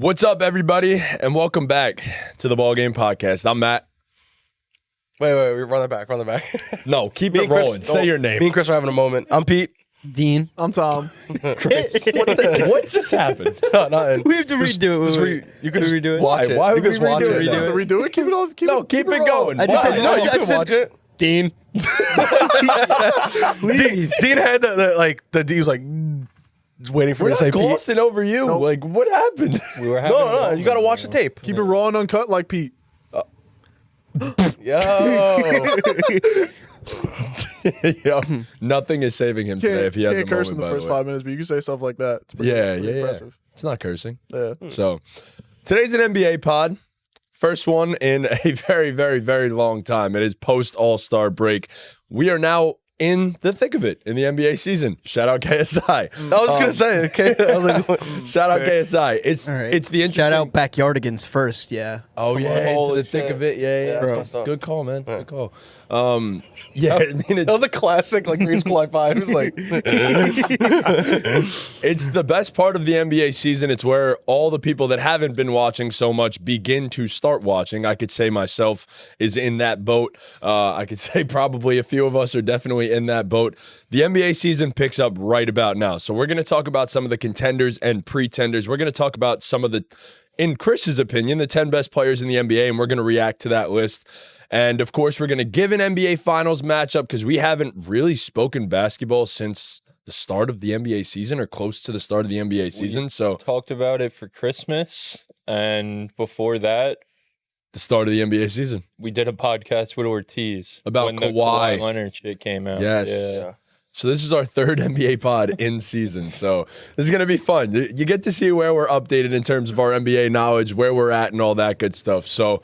What's up, everybody, and welcome back to the BallGame podcast. I'm Matt. Wait, run that back. No, keep it rolling. Say your name. Me and Chris are having a moment. I'm Pete. Dean. I'm Tom. Chris, what just happened? No, nothing. We have to redo it. You can just redo it. Why? Watch it. Why You would can we just watch redo it. it? now? Can we do it? Keep it on. Keep Keep it going. I just Why? said No, no. you can watch it. Dean. Please. Dean had he was like waiting for We're me to say not Pete. glossing over you. Nope. Like, what happened? We were having No, you got to watch the tape. Keep it raw and uncut like Pete. Yo. Yo, nothing is saving him today if he has a Can't curse moment, in the by first the way. 5 minutes, but you can say stuff like that. It's pretty, Yeah, pretty yeah. impressive. It's not cursing. Yeah. So, today's an NBA pod. First one in a very, very, very long time. It is post All-Star break. We are now in the thick of it in the NBA season. Shout out KSI. I was just going to say, okay. I was like, Shout out KSI. It's All right. it's the interesting. Shout out Backyardigans first, yeah. Oh yeah, into Holy the thick shit. of it. Yeah. Bro. Good call, man. Good call. Yeah, I mean, that was a classic, like, green school high five. It was like, it's the best part of the NBA season. It's where all the people that haven't been watching so much begin to start watching. I could say myself is in that boat. I could say probably a few of us are definitely in that boat. The NBA season picks up right about now. So we're going to talk about some of the contenders and pretenders. We're going to talk about some of the, in Chris's opinion, the 10 best players in the NBA, and we're going to react to that list. And, of course, we're going to give an NBA Finals matchup because we haven't really spoken basketball since the start of the NBA season or close to the start of the NBA season. So talked about it for Christmas, and before that, the start of the NBA season. we did a podcast with Ortiz About when the Kawhi. Leonard shit came out. Yes. Yeah. So this is our third NBA pod in season. So this is going to be fun. You get to see where we're updated in terms of our NBA knowledge, where we're at, and all that good stuff. So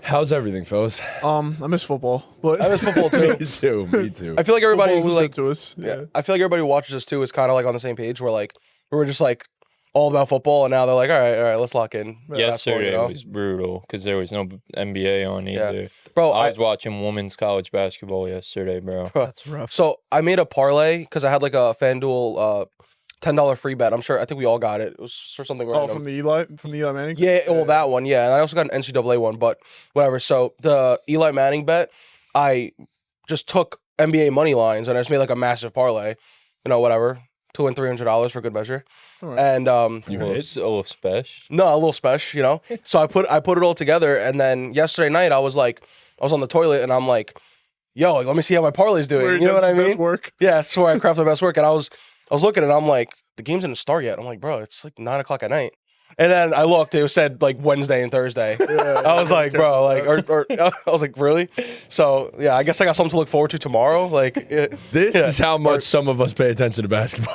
how's everything, fellas? I miss football, but I miss football, too. Me too. Me too. I feel like everybody football who, was like, good to us. yeah, I feel like everybody who watches us, too, is kind of, like, on the same page where, like, we were just, like, all about football, and now they're like, all right, let's lock in. Yesterday basketball, was brutal because there was no NBA on either. Yeah. Bro, I was watching women's college basketball yesterday, bro. That's rough. So I made a parlay because I had like a FanDuel $10 free bet. I think we all got it. It was for something Oh, random. from the Eli Manning. Yeah, well, that one, yeah. And I also got an NCAA one, but whatever. So the Eli Manning bet, I just took NBA money lines and I just made like a massive parlay. You know, whatever. $200 and $300 for good measure. Alright. And You a hit? little special. no, a little special, you know. So I put it all together, and then yesterday night I was on the toilet and I'm like, yo, like, let me see how my parlay's doing. Where he You know does what I his best mean? Work. Yeah, that's where I craft my best work. And I was looking and I'm like, the game's didn't start yet. I'm like, bro, it's like 9 o'clock at night. And then I looked, it said like Wednesday and Thursday. Yeah. I was like, bro, like, or I was like, really? So yeah, I guess I got something to look forward to tomorrow. Like, This yeah. is how much some of us pay attention to basketball.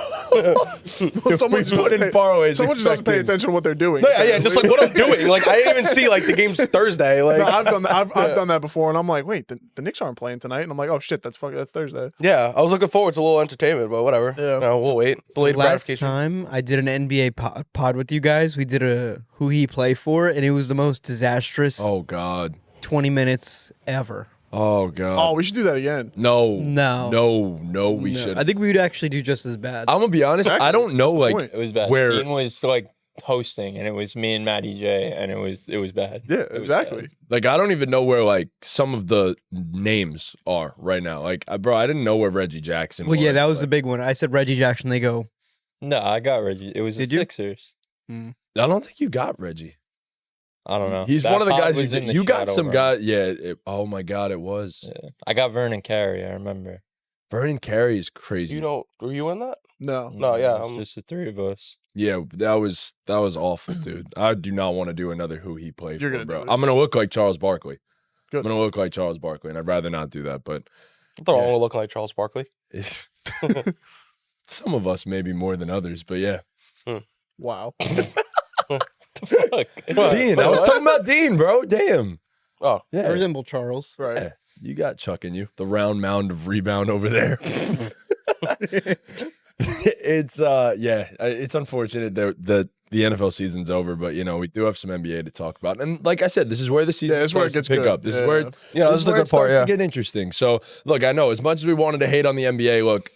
Someone just put in doesn't pay- parlays someone just doesn't pay expecting- attention to what they're doing. yeah, just like what I'm doing. Like, I didn't even see like the game's Thursday. Like, No, I've done that. I've done that before, and I'm like, wait, the Knicks aren't playing tonight, and I'm like, oh shit, that's Thursday. yeah, I was looking forward to a little entertainment, but whatever. Yeah. No, we'll wait. Delayed Last gratification. time I did an NBA pod with you guys, we did a who he play for, and it was the most disastrous Oh, God. 20 minutes ever. Oh, God. Oh, we should do that again. No. No. No, we No, should. I think we would actually do just as bad. I'm going to be honest. Exactly. I don't know, That's the like, point. It was bad. Where- Dean was like hosting, and it was me and Matty J, and it was bad. Yeah, It was exactly. bad. Like, I don't even know where, like, some of the names are right now. Like, bro, I didn't know where Reggie Jackson Well, yeah, that was the like, big one. I said Reggie Jackson. They go, No, I got Reggie. It was Did the you? Sixers. I don't think you got Reggie. I don't know. He's That one of the pod guys was in the you got shadow some run. guy. Yeah. Oh, my God, it was. Yeah. I got Vernon Carey. I remember. Vernon Carey is crazy. You know, were you in that? No. No, yeah, It was just the three of us. Yeah, that was awful, dude. I do not want to do another who he played You're for, gonna bro. do it. I'm gonna look like Charles Barkley. Good. I'm gonna look like Charles Barkley, and I'd rather not do that. But I thought I Yeah. want to look like Charles Barkley. some of us maybe more than others. But yeah, Wow. Fuck. Dean. I was talking about Dean, bro. Damn. Oh, I Yeah, resemble Charles. Right. Yeah. You got Chuck in you. The round mound of rebound over there. It's it's unfortunate that the NFL season's over, but you know we do have some NBA to talk about, and like I said, this is where the season Yeah, this is where it starts to gets pick good. up. This Yeah. is where this is where the it good part. starts Yeah. to get interesting. So look, I know as much as we wanted to hate on the NBA, look,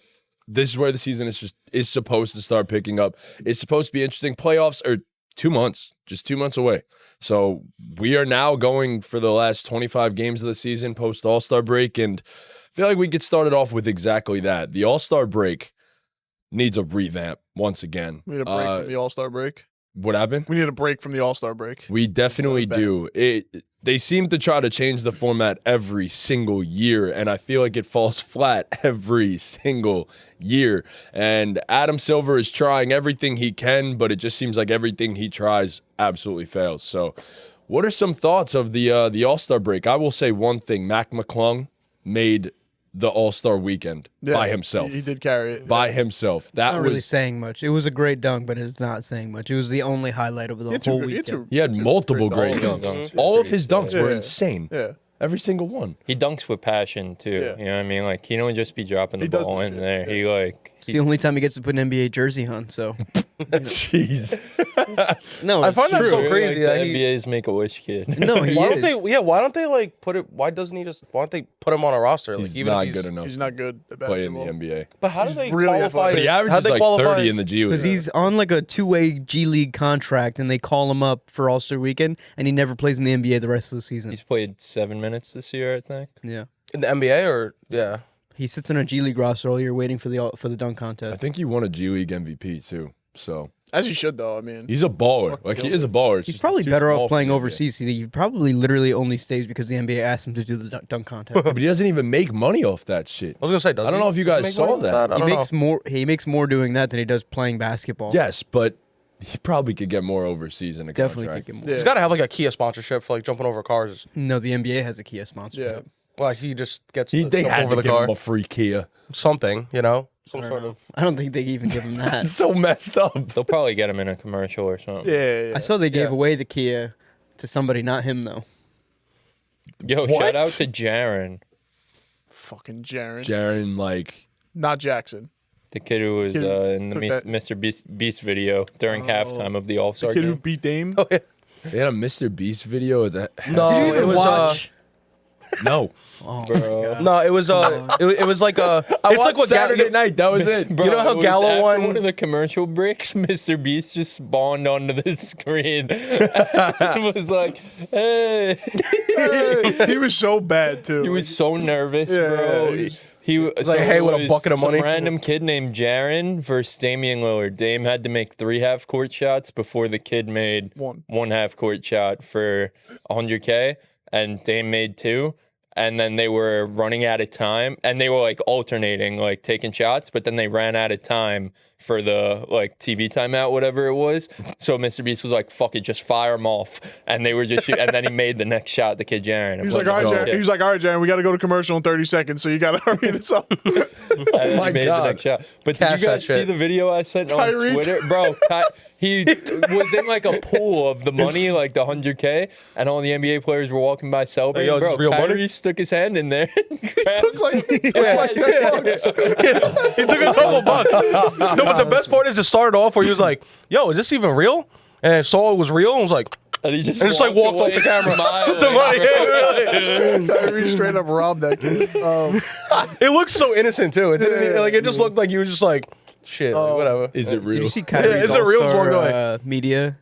this is where the season is supposed to start picking up. It's supposed to be interesting. Playoffs are 2 months, just 2 months away. So we are now going for the last 25 games of the season post All-Star break, and I feel like we could start it off with exactly that. The All-Star break needs a revamp once again. We need a break from the All-Star break. What happened? We need a break from the All-Star break. We definitely do. They seem to try to change the format every single year, and I feel like it falls flat every single year. And Adam Silver is trying everything he can, but it just seems like everything he tries absolutely fails. So what are some thoughts of the All-Star break? I will say one thing. Mac McClung made the All-Star weekend by himself. He did carry it. By himself. That Not was really saying much. It was a great dunk, but it's not saying much. It was the only highlight of the whole weekend. he had multiple great All of dunks. his dunks All were of his pretty dunks sick. were Yeah. insane. Yeah. Every single one. He dunks with passion too. Yeah. You know what I mean? Like he don't just be dropping the He does ball the in shit, there. yeah. It's the only time he gets to put an NBA jersey on. So Jeez. no, I it's find that true. so Really crazy like that the he- NBA's Make-A-Wish kid. No, he Why is. don't they? Yeah, why don't they like put it? Why doesn't he just? Why don't they put him on a roster? Like He's even not if good enough He's to not good at play in the basketball. NBA. But how do He's they really qualify? athletic. But he how'd averages they like qualify? 30 in the G League. Because he's on like a two-way G League contract, and they call him up for All-Star Weekend, and he never plays in the NBA the rest of the season. He's played 7 minutes this year, I think. Yeah, In the NBA or yeah. he sits on a G League roster all year, waiting for the dunk contest. I think he won a G League MVP too. So As he should, though. I mean, he's a baller. Fuck Like he Gilbert. is a baller. It's he's just probably too better small off for playing the NBA. overseas. He probably literally only stays because the NBA asked him to do the dunk contest. But he doesn't even make money off that shit. I was gonna say, does I don't know if you guys saw that. I He don't makes know. more. He makes more doing that than he does playing basketball. Yes, but he probably could get more overseas in a definitely contract. could get more. Yeah. He's got to have like a Kia sponsorship for like jumping over cars. No, the NBA has a Kia sponsorship. yeah. Like he just gets They jump had over to the give car. him a free Kia. Something, you know, some I don't sort know. of. I don't think they even give him that. It's so messed up. They'll probably get him in a commercial or something. Yeah. I saw they gave Yeah. away the Kia to somebody, not him though. Yo, What? shout out to Jaren, Fucking Jaren. Jaren, like, Not Jackson. the kid who was Kid in the took that- Mr. Beast video during halftime of the All-Star The kid who game. beat Dame. Oh, yeah. they had a Mr. Beast video. That No, Did you it even was watch? no. Oh, Bro. no, it was it was like a. It's like what Saturday night. That was it. Bro, You know how it was Gallo after won- one of the commercial breaks? Mr. Beast just spawned onto the screen and was like, "Hey!" He was so bad too. He was so nervous, Yeah, bro. he was- He was like, "Hey," with a bucket of money. Some random kid named Jaren versus Damian Lillard. Dame had to make 3 half-court shots before the kid made one half-court shot for 100K, and Dame made 2. And then they were running out of time, and they were like alternating, like taking shots, but then they ran out of time for the like TV timeout, whatever it was. So Mr. Beast was like, "Fuck it, just fire them off," and they were just, and then he made the next shot, the kid Jaren. He was like, all right, Jaren. He was like, all right, Jaren, we got to go to commercial in 30 seconds, so you got to hurry this up. And my he made God. the next shot. But Cash did you that guys see shit. the video I sent on Kyrie. Twitter? Bro, he was in like a pool of the money, like the 100K, and all the NBA players were walking by celebrating. Hey, yo, Bro, this real money? Kyrie stuck his hand in there and grabbed took like- some he took like cash. 10 bucks. He took a couple bucks. No, but the best part is it started off where he was like, "Yo, is this even real?" And saw it was real and was like, And he just, And just, like, walked off away the camera. smiling. "The money." Really. Kyrie straight up robbed that kid. It looked so innocent too. It didn't Yeah. like it just looked like you were just like, "Shit, like, whatever." Is it Did real? you see Kyrie's is it real? Just walk away. All-Star media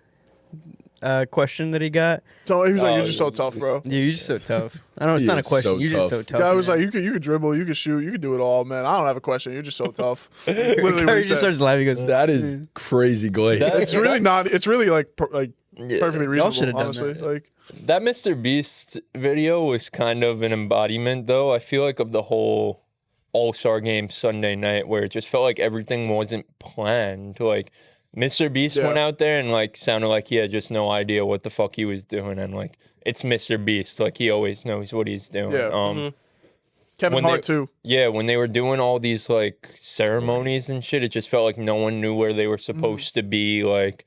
question that he got? So he was like, you're just so tough, bro. Yeah, you're just so tough. I know it's He not a is question. so You're just so tough. tough. Guy was man. like, you could dribble, you could shoot, you could do it all, man. I don't have a question. You're just so tough. Literally what Kyrie he just said. starts laughing. He goes, That is crazy, Glaze. It's really not. It's really like Yeah. perfectly Y'all should've reasonable, done honestly. that. Like That Mr. Beast video was kind of an embodiment, though, I feel like, of the whole All-Star game Sunday night, where it just felt like everything wasn't planned. Like, Mr. Beast Yeah. went out there and, like, sounded like he had just no idea what the fuck he was doing. And, like, it's Mr. Beast. Like, he always knows what he's doing. Yeah. Kevin When Hart they- too. Yeah, when they were doing all these, like, ceremonies and shit, it just felt like no one knew where they were supposed to be. Like,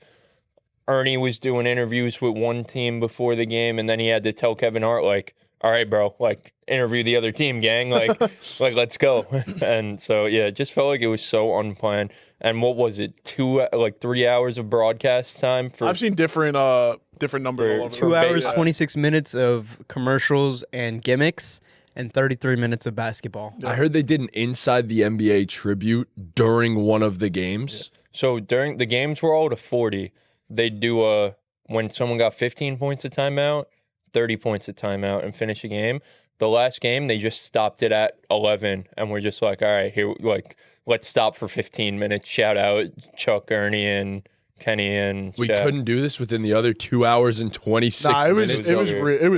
Ernie was doing interviews with one team before the game, and then he had to tell Kevin Hart, like, all right, bro, like, interview the other team, gang. Like, let's go. And so, yeah, it just felt like it was so unplanned. And what was it, 3 hours of broadcast time for? I've seen different numbers all over. 2 the- hours, Yeah. 26 minutes of commercials and gimmicks, and 33 minutes of basketball. I heard they did an Inside the NBA tribute during one of the games. So during the games were all to 40. they'd do when someone got 15 points a timeout, 30 points a timeout, and finish a game. The last game, they just stopped it at 11, and we're just like, all right, here, like, let's stop for 15 minutes. Shout out Chuck, Ernie, and Kenny, and We Shaq. couldn't do this within the other 2 hours and 26 Nah, it was minutes. it was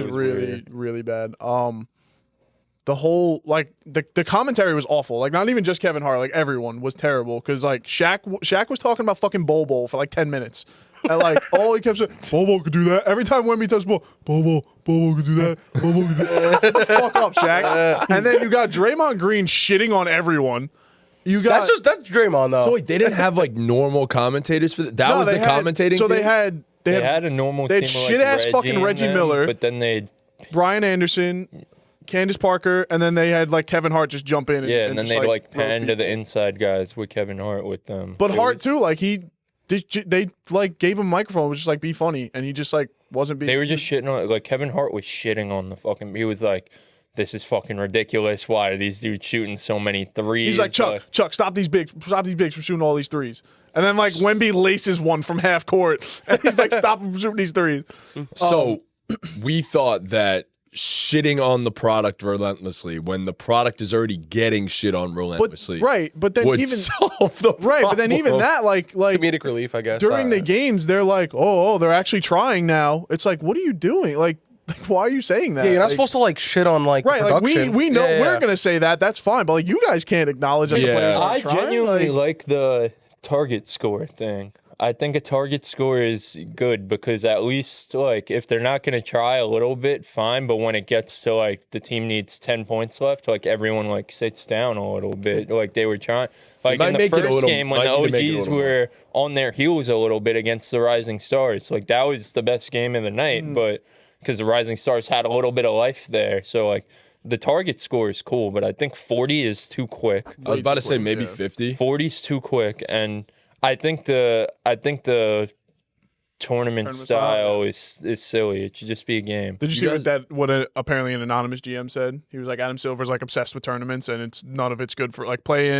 weird. really bad. The whole like the commentary was awful. Like not even just Kevin Hart, like everyone was terrible because like Shaq was talking about fucking Bobo for like 10 minutes. And like all he kept saying, Bobo could do that. Every time Wemby touched the ball, Bobo could do that. Bobo could do that. Shut the fuck up, Shaq. And then you got Draymond Green shitting on everyone. You got That's Draymond though. So wait, they didn't have like normal commentators for that? That was the commentating So team? they had a normal they team had of, shit-ass like, fucking Reggie and them, Miller. but then they'd Brian Anderson, Candace Parker, and then they had like Kevin Hart just jump in. and then just, they'd like roast pan to people. the inside guys with Kevin Hart with them. But It Hart was- too, like they like gave him a microphone, was just like be funny, and he just like wasn't being. They were just shitting on like Kevin Hart was shitting on the fucking. He was like, "This is fucking ridiculous. Why are these dudes shooting so many threes?" He's like Chuck, stop these bigs from shooting all these threes. And then like Wemby laces one from half court, and he's like, stop him from shooting these threes. So we thought that shitting on the product relentlessly when the product is already getting shit on relentlessly But then would even solve the but then even problem. that like comedic relief, I guess. during the games, they're like, oh, they're actually trying now. It's like, what are you doing? Like why are you saying that? Yeah, you're not Like, supposed to like shit on like right, the like production. we know Yeah, we're yeah. gonna say that. That's fine, but like you guys can't acknowledge that the Yeah. players I aren't trying. genuinely Like, like the target score thing. I think a target score is good because at least like if they're not gonna try a little bit, fine. But when it gets to like the team needs 10 points left, like everyone like sits down a little bit. Like they were trying. Like might in the make it a first little- game when the might need to make it a OGs little more. were on their heels a little bit against the Rising Stars. Like that was the best game of the night, but because the Rising Stars had a little bit of life there, so like. The target score is cool, but I think 40 is too quick. I was about to say quick, maybe yeah. 50. 40's too quick, and I think the tournament style is silly. It should just be a game. did you You see what apparently an anonymous GM said? He was like, Adam Silver's like obsessed with tournaments, and none of it's good for like play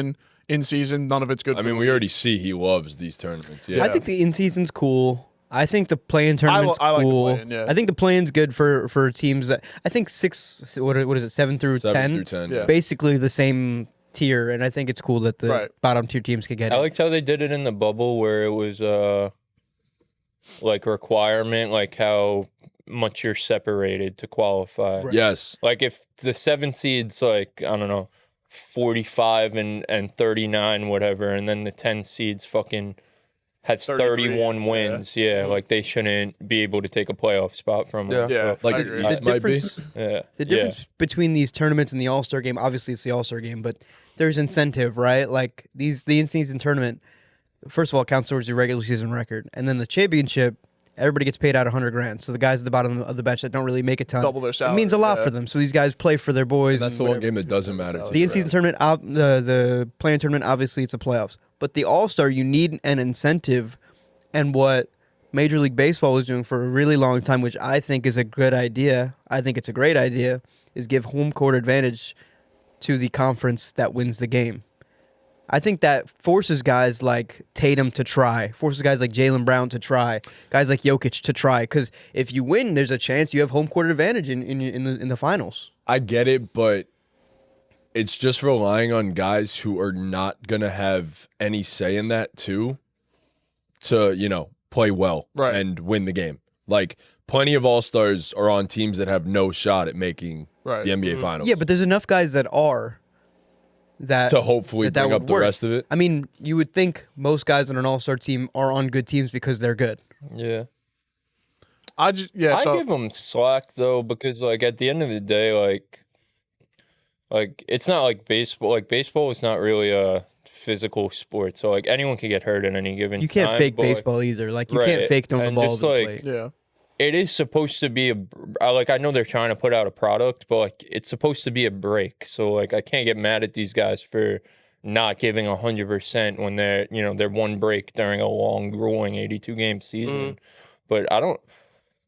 in season. None of it's good. I for mean, the we league. already see he loves these tournaments. Yeah. I think the in-season's cool. I think the play-in tournament's I like the cool. play-in, yeah. I think the play-in's good for teams that I think 7 through 7 10, through 10. Yeah. basically the same tier, and I think it's cool that the Right. bottom tier teams could get I it. liked how they did it in the bubble, where it was like a requirement, like how much you're separated to qualify. Yes. Like if the 7 seeds, like I don't know, 45 and 39, whatever, and then the 10 seeds fucking has 33, 31 wins. Yeah, like they shouldn't be able to take a playoff spot from them. Yeah. Yeah, Like I the agree. East might be. Yeah. The difference between these tournaments and the All-Star game, obviously it's the All-Star game, but there's incentive, right? Like the in-season tournament, first of all, counts towards your regular season record, and then the championship, everybody gets paid out 100 grand. So the guys at the bottom of the bench that don't really make a ton, Double their it means a salary, lot yeah. for them. So these guys play for their boys. That's and the one whatever. game that doesn't matter. to The you. in-season tournament, the play-in tournament, obviously it's a playoffs. But the All-Star, you need an incentive, and what Major League Baseball was doing for a really long time, which I think is a good idea, I think it's a great idea, is give home court advantage to the conference that wins the game. I think that forces guys like Tatum to try, forces guys like Jaylen Brown to try, guys like Jokic to try. Because if you win, there's a chance you have home court advantage in the finals. I get it, but it's just relying on guys who are not going to have any say in that too to, play well Right. and win the game. Like plenty of All-Stars are on teams that have no shot at making Right. the NBA Finals. Yeah, but there's enough guys that are that to hopefully that bring would up the work. rest of it. I mean, you would think most guys on an all-star team are on good teams because they're good. Yeah. I just I give them slack though, because like at the end of the day, like it's not like baseball. Like baseball is not really a physical sport, so like anyone can get hurt at any given You can't time, fake but, like, baseball either. Like you right, can't fake throwing the and ball just, to the like, plate. yeah. it is supposed to be I know they're trying to put out a product, but like it's supposed to be a break. So like I can't get mad at these guys for not giving 100% when they're one break during a long, grueling 82 game season. But I don't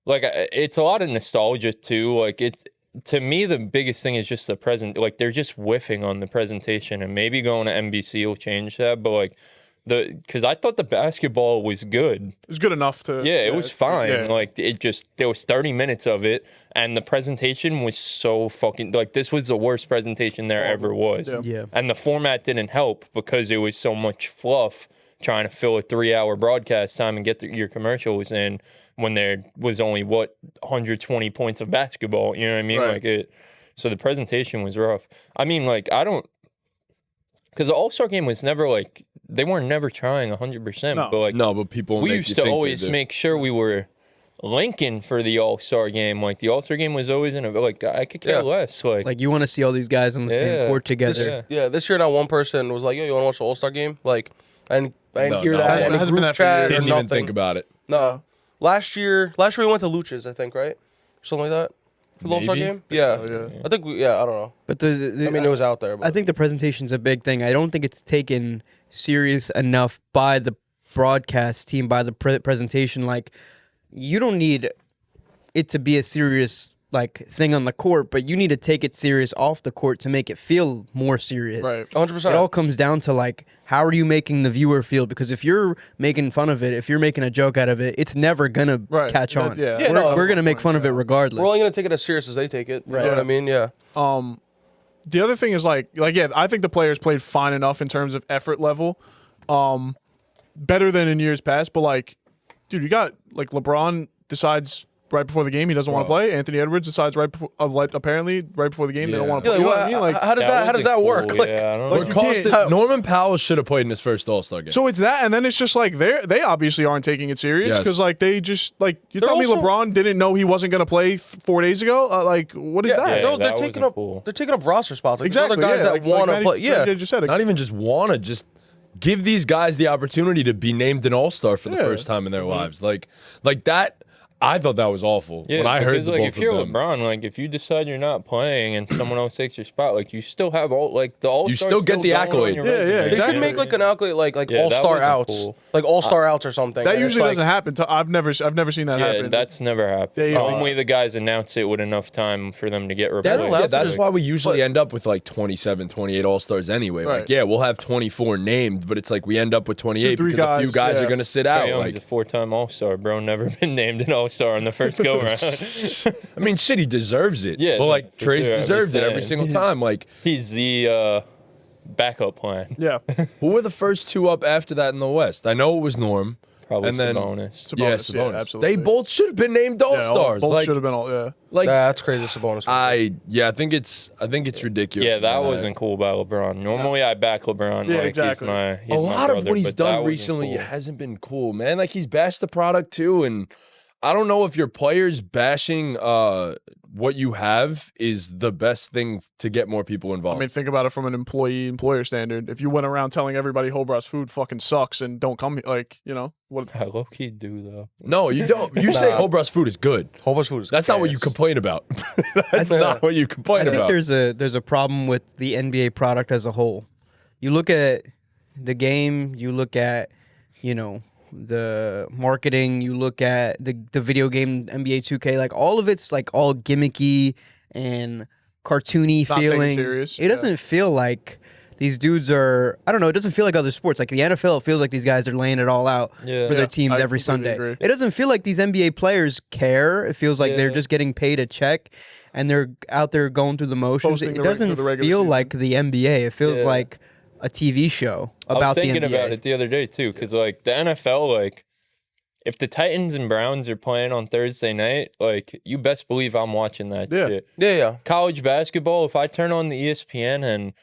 like it's a lot of nostalgia too. Like it's to me the biggest thing is just the present. Like they're just whiffing on the presentation, and maybe going to NBC will change that. But like because I thought the basketball was good. It was good enough to. Yeah, it was fine. yeah. Like there was 30 minutes of it, and the presentation was so fucking like this was the worst presentation there ever was. Yeah. And the format didn't help because it was so much fluff trying to fill a 3-hour broadcast time and get your commercials in when there was only 120 points of basketball. You know what I mean? Right. So the presentation was rough. I mean, like because the All-Star game was never like they weren't never trying 100%. No. But like No, but people we make used you to think they always do. make sure we were linking for the All-Star game. Like the All-Star game was always in a like I could care Yeah. less. Like Like you want to see all these guys on the same court together. This year, not one person was like, "Yo, you want to watch the All-Star game?" Like, and No, hear no. that Hasn't- in a hasn't been group that for chat years. or Didn't even nothing. think about it. No, last year we went to Luch's, I think, right? Something like that for the All-Star Maybe. game. Yeah. Oh, yeah. I think I don't know. But I mean, it was out there. But. I think the presentation's a big thing. I don't think it's taken serious enough by the broadcast team, by the presentation. Like, you don't need it to be a serious like thing on the court, but you need to take it serious off the court to make it feel more serious. Right. 100%. It all comes down to like, how are you making the viewer feel? Because if you're making fun of it, if you're making a joke out of it, it's never gonna Right. catch on. Yeah. Yeah, we're, no, we're gonna make fun of it regardless. We're only gonna take it as serious as they take it. You know what I mean? Yeah. The other thing is like yeah, I think the players played fine enough in terms of effort level, better than in years past. But like, dude, you got like LeBron decides right before the game he doesn't want to play. Anthony Edwards decides apparently right before the game they don't want to Yeah, play. You know well, what I mean? Like, how does that work? Cool, Like, yeah, I don't like, know. you Costed, can't- Norman Powell should have played in his first All-Star game. so it's that, and then it's just like they obviously aren't taking it serious Yes. because like they just like you They're tell me also- LeBron didn't know he wasn't going to play 4 days ago. Like, what is that? Yeah, no, they're that taking wasn't up cool. they're taking up roster spots. Like, Exactly. There's other guys yeah, that want to Matty- play. Yeah. Matty just said it. Not even just wanna, just give these guys the opportunity to be named an All-Star for the Yeah. first time in their lives. Like that, I thought that was awful. Yeah, when I heard because, the like both if you're of them. LeBron, like if you decide you're not playing and someone else takes your spot, like you still have all like the All. You still get the accolade. Yeah, Yeah, yeah, They exactly. should make like an accolade, like Yeah, that all-star wasn't outs, cool. like all-star outs or something. that and it's usually like- doesn't happen. I've never seen that Yeah, happen. that's never happened. Yeah, yeah. Only the guys announce it with enough time for them to get replaced. allowed to That's do- why we usually end up with like 27, 28 All-Stars anyway. Right. Like, yeah, we'll have 24 named, but it's like we end up with 28 2-3 because a few guys, guys yeah. are going to sit Trae out. Young's a Like, 4-time All-Star, bro. Never been named an All-Star on the first go-round. I mean, shit, he deserves it. Yeah, but like for Trace sure, I'm deserved it saying. every single time. Like, He's the backup plan. yeah. who were the first two up after that in the West? I know it was Norm. Probably And then- Sabonis. Yeah, Sabonis, yeah, Sabonis. absolutely. They both should have been named All-Stars. both like, should have been all. Yeah. like That's crazy. Sabonis. I think it's ridiculous. Yeah, that man. wasn't cool by LeBron. Normally, I back LeBron. Yeah, like exactly. He's my a lot of brother, what he's but that done wasn't recently cool. hasn't been cool, man. Like he's bashed the product too, and I don't know if your players bashing what you have is the best thing to get more people I involved. mean, think about it from an employer standard. If you went around telling everybody Hobart's food fucking sucks and don't come, like, you know, what? I low key do though. no, you don't. You say Nah. Hobart's food is good. Whole bunch of food is That's not what you gas. complain about. That's not what you I complain think about. there's a problem with the NBA product as a whole. You look at the game, you look at, you know, the marketing, you look at the video game NBA 2K, like all of it's like all gimmicky and cartoony Not taken feeling. serious, It yeah. doesn't feel like these dudes are, I don't know, it doesn't feel like other sports. Like the NFL, it feels like these guys are laying it all out Yeah. for Yeah, their teams I every completely Sunday. agree. It doesn't feel like these NBA players care. It feels like they're Yeah. just getting paid a check and they're out there going through the motions. Posting It the doesn't regular feel season. like the NBA. It feels Yeah. like a TV show I was about the thinking NBA. about it the other day too, because like the NFL, like if the Titans and Browns are playing on Thursday night, like you best believe I'm watching that Yeah. shit. Yeah. College basketball, if I turn on the ESPN and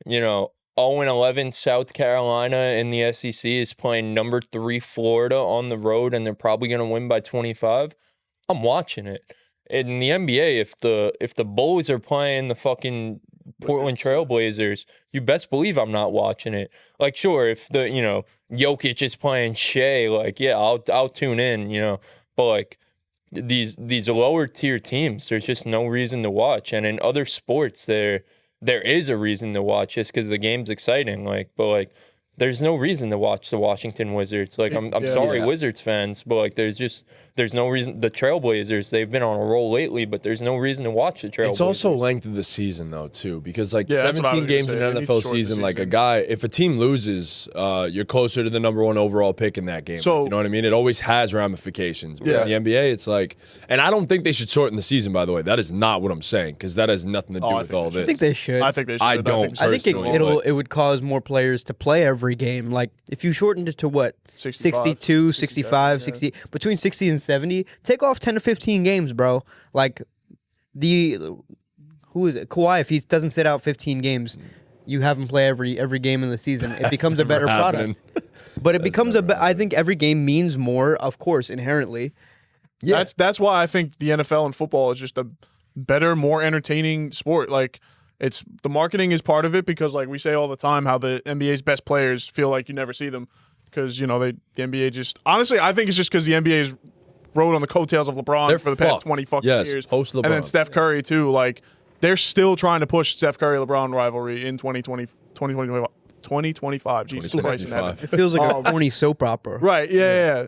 you know 0-11 South Carolina in the SEC is playing number 3 Florida on the road and they're probably gonna win by 25, I'm watching it. In the NBA, if the Bulls are playing the fucking Portland Trailblazers, you best believe I'm not watching it. Like, sure, if the Jokic is playing Shea, like, yeah, I'll tune in, But like these lower tier teams, there's just no reason to watch. And in other sports, there is a reason to watch just because the game's exciting. Like, but like there's no reason to watch the Washington Wizards. Like, I'm sorry, Wizards fans, but like, there's no reason. The Trailblazers, they've been on a roll lately, but there's no reason to watch the Trailblazers. It's also length of the season though too, because like that's what I 17 was games gonna in say. an They need to NFL shorten the season, like a season. guy, if a team loses, you're closer to the number 1 overall pick in that game. So- you know what I mean? It always has ramifications. But Yeah. in the NBA, it's like, and I don't think they should shorten the season. By the way, that is not what I'm saying, because that has nothing to do I with think all they this. I think they should. I think they should. I don't. I think personally, it would cause more players to play every game. Like if you shortened it to what 65, 62, 65, 60, between 60 and 70, take off 10 to 15 games, bro. Like who is it? Kawhi, if he doesn't sit out 15 games, you have him play every game in the season. It becomes a better happening. product. But it becomes I think every game means more, of course, inherently. Yeah, that's why I think the NFL and football is just a better, more entertaining sport. Like, it's the marketing is part of it because, like we say all the time, how the NBA's best players feel like you never see them because the NBA just honestly, I think it's just because the NBA is rode on the coattails of LeBron They're for the past fucked. 20 fucking Yes, years, post and then LeBron. Steph Curry too. Like, they're still trying to push Steph Curry LeBron rivalry in 2025. Jesus Christ in heaven. 2025. It feels like a corny soap opera. Right? Yeah.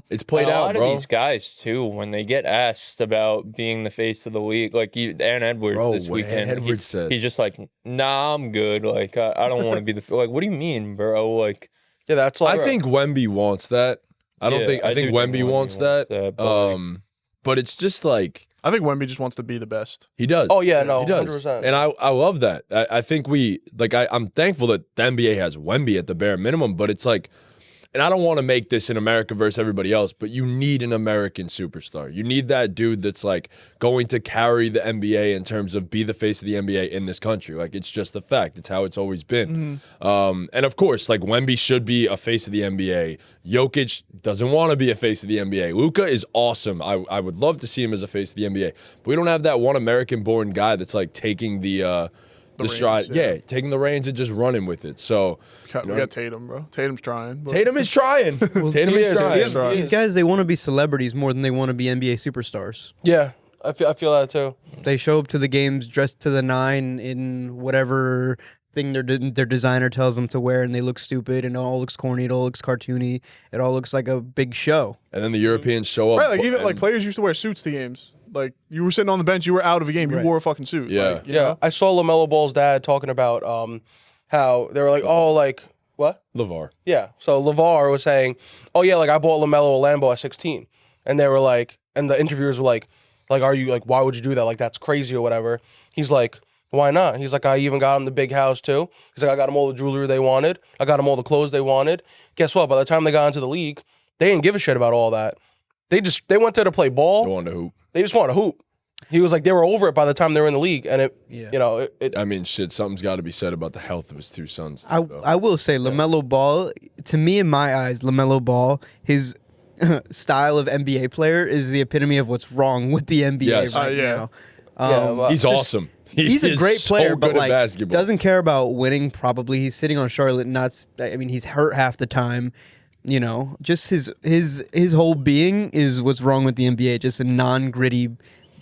It's played And a out, lot bro. of these guys too, when they get asked about being the face of the league, like Aaron Edwards Bro, this what weekend, Aaron Edwards said. he's just like, "Nah, I'm good. Like, I don't want to be the like. What do you mean, bro? Like, Yeah, that's like I think Wemby wants that. I Yeah, think I do think Wemby Wemby wants wants that. that, but, But it's just like I think Wemby just wants to be the best. he does. Oh, yeah, no, he does. 100%. And I love that. I think I'm thankful that the NBA has Wemby at the bare minimum, but it's like, and I don't want to make this in America versus everybody else, but you need an American superstar. You need that dude that's like going to carry the NBA in terms of be the face of the NBA in this country. Like, it's just a fact. It's how it's always been. And of course, like, Wemby should be a face of the NBA. Jokic doesn't want to be a face of the NBA. Luka is awesome. I would love to see him as a face of the NBA. But we don't have that one American-born guy that's like taking the stride. reins, yeah. Taking the reins and just running with it. So We got Tatum, bro. Tatum's trying. But Tatum is trying. Tatum is trying. These guys, they want to be celebrities more than they want to be NBA superstars. yeah, I feel that too. They show up to the games dressed to the nine in whatever thing their designer tells them to wear, and they look stupid, and it all looks corny, it all looks cartoony, it all looks like a big show. And then the Europeans show up. Right, like even like and- players used to wear suits to games. Like, you were sitting on the bench, you were out of a game, you Right. wore a fucking suit. Yeah. Like, you Yeah, know? I saw LaMelo Ball's dad talking about how they were like, oh, like what? LeVar. Yeah. So LeVar was saying, oh yeah, like I bought LaMelo a Lambo at 16, and they were like, and the interviewers were like, are you like, why would you do that? Like, that's crazy or whatever. He's like, why not? He's like, I even got him the big house too. He's like, I got him all the jewelry they wanted. I got him all the clothes they wanted. Guess what? By the time they got into the league, they didn't give a shit about all that. They went there to play ball. Go on to hoop. They just wanted to hoop. He was like, they were over it by the time they were in the league, and Yeah. I mean, shit, something's got to be said about the health of his two sons. I Too, though. I will say LaMelo Ball, to me in my eyes, LaMelo Ball, his style of NBA player is the epitome of what's wrong with the NBA Yes. right Yeah. now. Yeah, well, He's just- awesome. He's a is great player, so but good at like basketball. doesn't care about winning. Probably he's sitting on Charlotte. I mean, he's hurt half the time. You know, just his whole being is what's wrong with the NBA. Just a non-gritty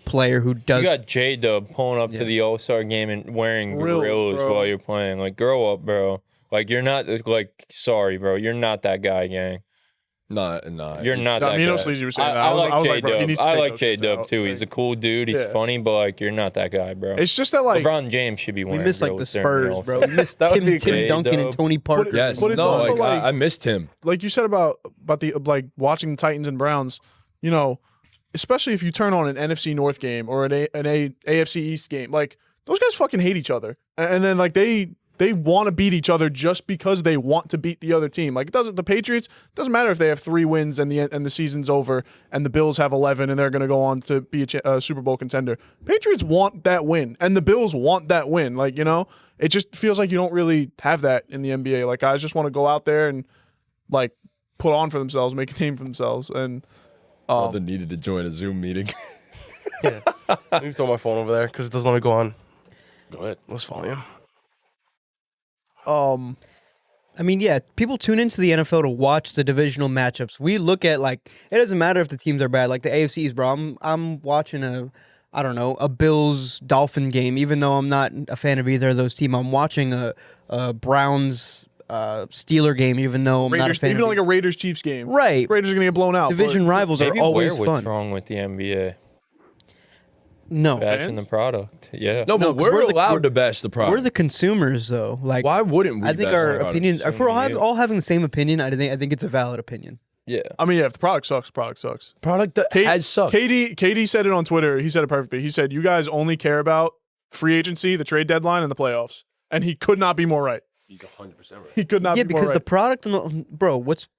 player who does. you got J-Dub pulling up to the All-Star game and wearing Grills, grills bro. while you're playing. Like, grow up, bro. Like, you're not like, sorry, bro. You're not that guy, gang. Nah. You're not I that mean, no guy. sleaze, you were saying that. I like I was J like, bro, he Dub. needs to I take like those J shits Dub out. too. He's a cool dude. He's Yeah. funny, but like, you're not that guy, bro. It's just that, like, LeBron James should be we wearing. missed like the grills during Spurs, All-Star. bro. We missed That would be Tim great, Duncan and J-Dub. Tony Parker. Yes, But it's no, also like, like- I missed him. like you said about the like watching Titans and Browns, you know, especially if you turn on an NFC North game or an AFC East game, like those guys fucking hate each other, and then like they want to beat each other just because they want to beat the other team. Like, the Patriots, doesn't matter if they have 3 wins and the season's over and the Bills have 11 and they're going to go on to be a Super Bowl contender. Patriots want that win and the Bills want that win. Like, you know, it just feels like you don't really have that in the NBA. Like, guys just want to go out there and like put on for themselves, make a name for themselves. And Brother needed to join a Zoom meeting. Let me throw my phone over there because it doesn't let me go on. Go ahead. Let's volume. I mean, yeah, people tune into the NFL to watch the divisional matchups. We look at like it doesn't matter if the teams are bad. Like the AFCs, bro. I'm watching a Bills Dolphin game, even though I'm not a fan of either of those teams. I'm watching a Browns Steeler game, even though I'm not a Raiders, fan even of like a Raiders Chiefs game. right. Raiders are gonna get blown out. Division rivals are Maybe always what's fun. wrong with the NBA? No, Bashing the product. Yeah. No, No, but 'cause we're we're the- allowed to bash the product. we're the consumers though. Like, Why wouldn't we? I think bash our the product? opinions, if we're Yeah. all having the same opinion, I think it's a valid opinion. Yeah. I mean, yeah, if the product sucks, product sucks. Product that has sucked. KD said it on Twitter. He said it perfectly. He said, "You guys only care about free agency, the trade deadline, and the playoffs." And he could not be more right. He's 100% right. He could not Yeah, be more because right. the product, what's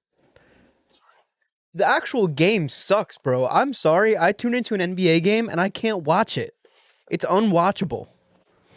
the actual game sucks, bro. I'm sorry, I tune into an NBA game and I can't watch it. It's unwatchable.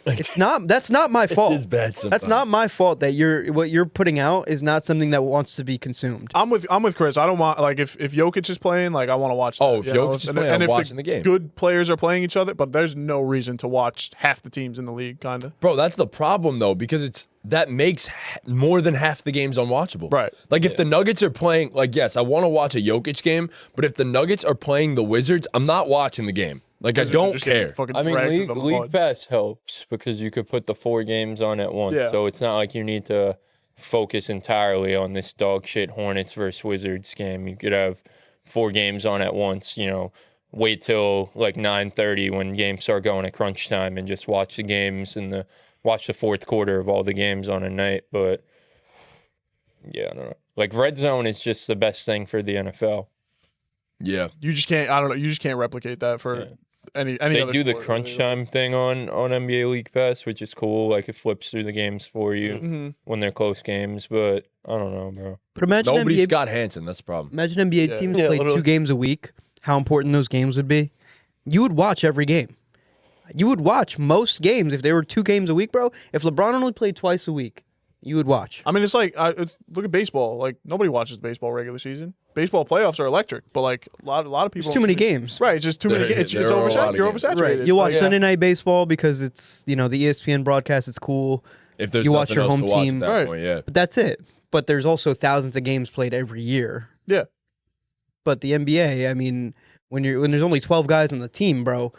It's not. That's not my fault. It's bad sometimes. That's not my fault that what you're putting out is not something that wants to be consumed. I'm with Chris. I don't want like if Jokic is playing, like I want to watch. Oh, that, if you know? Jokic is And- playing, and I'm if watching the game. Good players are playing each other, but there's no reason to watch half the teams in the league, kind of. Bro, that's the problem though, because that makes more than half the games unwatchable. Right. Like if the Nuggets are playing, like yes, I want to watch a Jokic game, but if the Nuggets are playing the Wizards, I'm not watching the game. Like I don't care. I mean, League Pass helps because you could put the 4 games on at once. Yeah. So it's not like you need to focus entirely on this dog shit Hornets versus Wizards game. You could have 4 games on at once, you know, wait till like 9:30 when games start going at crunch time and just watch the games and watch the fourth quarter of all the games on a night. But yeah, I don't know. Like Red Zone is just the best thing for the NFL. Yeah. You just can't. I don't know. You just can't replicate that for any. They other do the sport, crunch really. time thing on NBA League Pass, which is cool. Like it flips through the games for you Mm-hmm. when they're close games. But I don't know, bro. But imagine Nobody's NBA, Scott Hansen. That's the problem. imagine NBA Yeah. teams Yeah, play literally. 2 games a week. How important those games would be. You would watch every game. You would watch most games if they were 2 games a week, bro. If LeBron only played twice a week, you would watch. I mean, it's like look at baseball. Like nobody watches baseball regular season. Baseball playoffs are electric, but like a lot of people. There's too many games. Right, it's just too many. There- It's there are a lot oversaturated. of You're games. oversaturated. Right. You watch Like, Sunday Night Baseball because it's, the ESPN broadcast, it's cool. If there's You watch nothing your else home to watch team. at that Right. point, yeah. But that's it. But there's also thousands of games played every year. Yeah. But the NBA, I mean, when there's only 12 guys on the team, bro.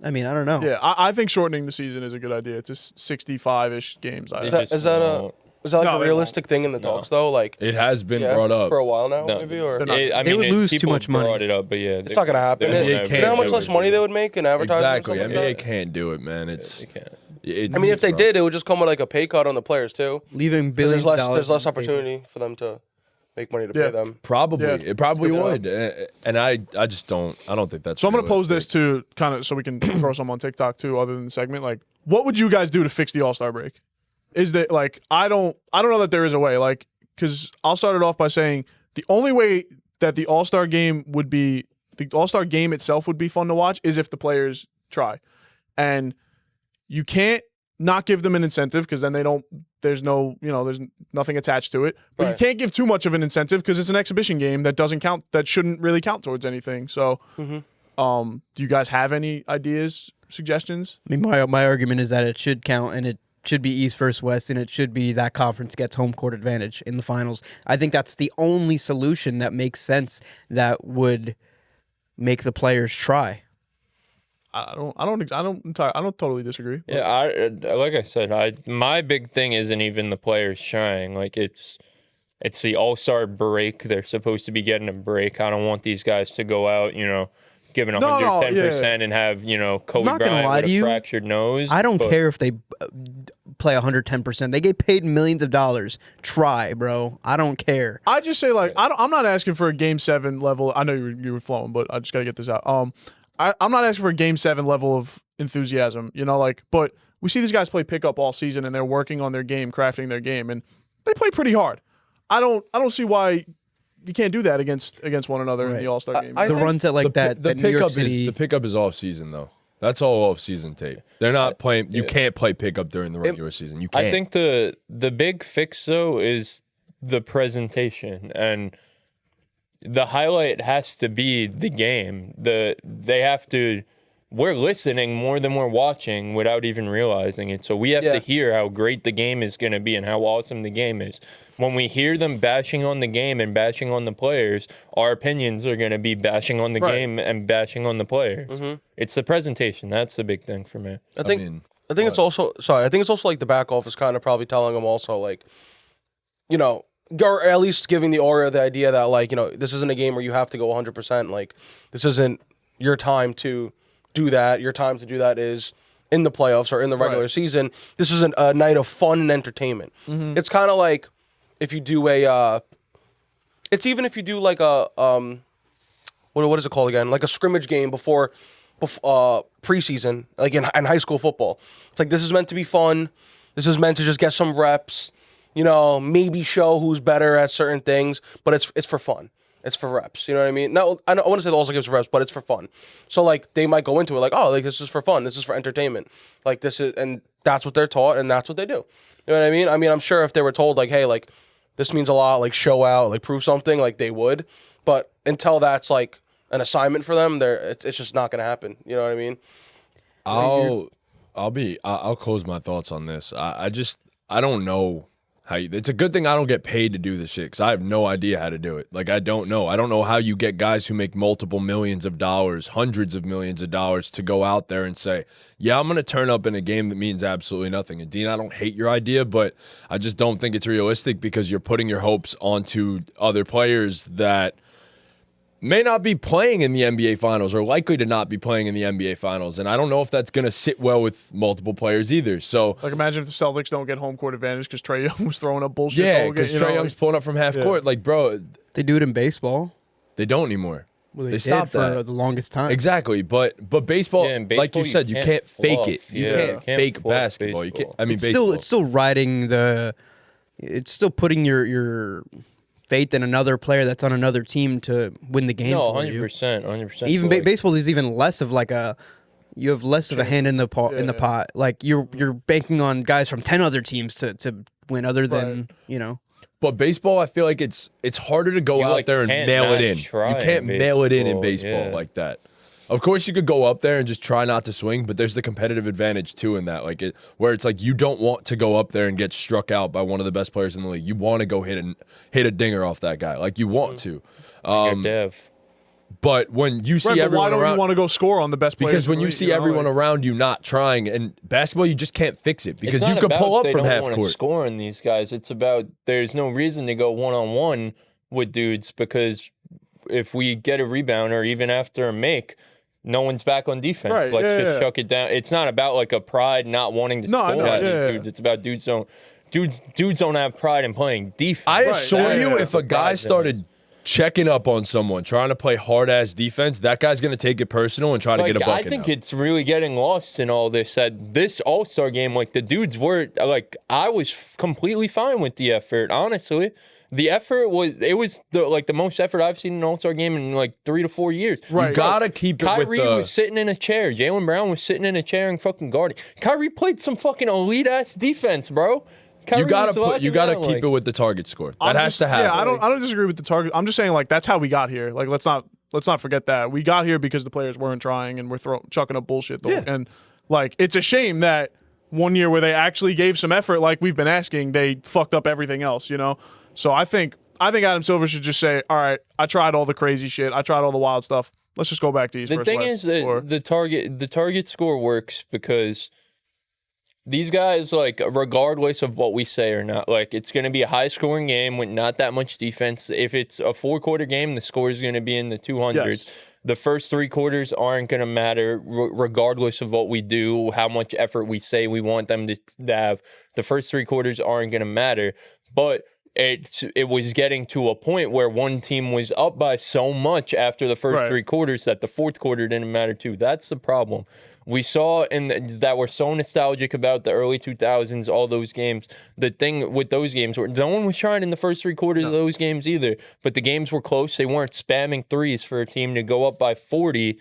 I mean, I don't know. Yeah, I think shortening the season is a good idea. It's just 65-ish games. They that- just is that a- won't. Is that like No, a they realistic thing in the No. talks though? Like It has been yeah, brought up. for a while now, No, maybe, or they're not- I They mean, would lose too people much money. brought it up, but yeah, it's not gonna happen. NBA You can't know how much do less it. money they would make in advertising? Exactly. Or something NBA like that? can't do it, man. It's. They can't. it's I mean, if they rough. did, it would just come with like a pay cut on the players too. Leaving 'Cause billions of dollars. There's less on the table. opportunity for them to make money to Yeah. pay them. Probably. Yeah. It probably That's a would. And I just don't. I don't think that's. So I'm going to pose this realistic. to kind of so we can throw some on TikTok too, other than the segment. Like, what would you guys do to fix the All-Star break? Is that like I don't know that there is a way. Like, because I'll start it off by saying the only way that the All-Star game itself would be fun to watch is if the players try, and you can't not give them an incentive because then they don't. There's no, there's nothing attached to it. But you Right. can't give too much of an incentive because it's an exhibition game that doesn't count. That shouldn't really count towards anything. So. Do you guys have any ideas, suggestions? I mean, my argument is that it should count, and it should be East versus West, and it should be that conference gets home court advantage in the finals. I think that's the only solution that makes sense that would make the players try. I don't totally disagree. Yeah, like I said, my big thing isn't even the players trying. Like it's the All-Star break. They're supposed to be getting a break. I don't want these guys to go out, giving 110% and have, Kobe not gonna Bryant lie with to a you. fractured nose. I don't but care if they play 110%. They get paid millions of dollars. Try, bro. I don't care. I just say like I'm not asking for a Game 7 level. I know you were flowing, but I just gotta get this out. I'm not asking for a Game 7 level of enthusiasm. But we see these guys play pickup all season and they're working on their game, crafting their game, and they play pretty hard. I don't see why you can't do that against one another in Right. the All-Star game. I The think runs at like that New York pickup City. the pickup is off season though. That's all off season tape. They're not playing. You can't play pickup during the regular season. You can't. I think the big fix though is the presentation, and the highlight has to be the game. They have to. We're listening more than we're watching without even realizing it. So we have to hear how great the game is going to be and how awesome the game is. When we hear them bashing on the game and bashing on the players, our opinions are going to be bashing on the game and bashing on the players. It's the presentation. That's the big thing for me. I think mean, I think it's also like the back office kind of probably telling them also like, or at least giving the aura the idea that like, this isn't a game where you have to go 100%. Like this isn't your time to do that. Your time to do that is in the playoffs or in the regular season. This is a night of fun and entertainment. It's kind of like if you do it's even if you do like a what is it called again? Like a scrimmage game before preseason, like in high school football. It's like this is meant to be fun. This is meant to just get some reps. Maybe show who's better at certain things, but it's for fun. It's for reps. You know what I mean? No, I want to say the also gives reps, but it's for fun. So like they might go into it like, oh, like this is for fun. This is for entertainment. Like this is, and that's what they're taught, and that's what they do. You know what I mean? I mean, I'm sure if they were told like, hey, like this means a lot, like show out, like prove something, like they would. But until that's like an assignment for them, it's just not going to happen. You know what I mean? I'll close my thoughts on this. I don't know. It's a good thing I don't get paid to do this shit because I have no idea how to do it. Like, I don't know. I don't know how you get guys who make multiple millions of dollars, hundreds of millions of dollars to go out there and say, yeah, I'm going to turn up in a game that means absolutely nothing. And Dean, I don't hate your idea, but I just don't think it's realistic because you're putting your hopes onto other players that may not be playing in the NBA Finals or likely to not be playing in the NBA Finals. And I don't know if that's going to sit well with multiple players either. So, like, imagine if the Celtics don't get home court advantage because Trae Young was throwing up bullshit. Yeah, because Trae Young's pulling up from half court. Like, bro. They do it in baseball. They don't anymore. Well, they stopped for that the longest time. Exactly. But baseball, like you said, you can't fake fluff. it. You Yeah. can't fake basketball. You can't. I mean, baseball. It's still riding it's still putting your faith in another player that's on another team to win the game. No, for 100%. Even baseball is even less of like you have less of a hand in the pot. Like you're banking on guys from 10 other teams to win, other than But baseball, I feel like it's harder to go out there and mail it in. You can't mail it in baseball like that. Of course, you could go up there and just try not to swing, but there's the competitive advantage too in that, where it's like you don't want to go up there and get struck out by one of the best players in the league. You want to go hit a dinger off that guy, like you want to. But when you see everyone why don't around, you want to go score on the best players? because when you see everyone around you not trying, and basketball, you just can't fix it because you can pull up from half court. Scoring these guys, it's about there's no reason to go 1-on-1 with dudes because if we get a rebound or even after a make, no one's back on defense. Right, Let's just chuck it down. It's not about like a pride not wanting to score. Dudes. It's about dudes don't have pride in playing defense. I assure you, if a guy started checking up on someone, trying to play hard-ass defense, that guy's going to take it personal and try to get a bucket. I think it's really getting lost in all this. At this All-Star game, like the dudes were like, I was completely fine with the effort, honestly. The effort was the most effort I've seen in an All-Star game in like 3 to 4 years. Right. You gotta keep it with Kyrie was sitting in a chair. Jaylen Brown was sitting in a chair and fucking guarding. Kyrie played some fucking elite-ass defense, bro. You gotta keep it with the target score. That has to happen. Yeah, I don't disagree with the target. I'm just saying like that's how we got here. Like let's not forget that we got here because the players weren't trying and we're chucking up bullshit. Yeah. And like it's a shame that 1 year where they actually gave some effort, like we've been asking, they fucked up everything else. So I think Adam Silver should just say, all right, I tried all the crazy shit. I tried all the wild stuff. Let's just go back to East versus West. The thing is that the target score works because these guys, like, regardless of what we say or not, like, it's going to be a high-scoring game with not that much defense. If it's a 4-quarter game, the score is going to be in the 200s. Yes. The first 3 quarters aren't going to matter regardless of what we do, how much effort we say we want them to have. The first 3 quarters aren't going to matter. But it was getting to a point where one team was up by so much after the first 3 quarters that the fourth quarter didn't matter too. That's the problem. We saw that we're so nostalgic about the early 2000s, all those games. The thing with those games, where no one was trying in the first 3 quarters of those games either, but the games were close. They weren't spamming threes for a team to go up by 40.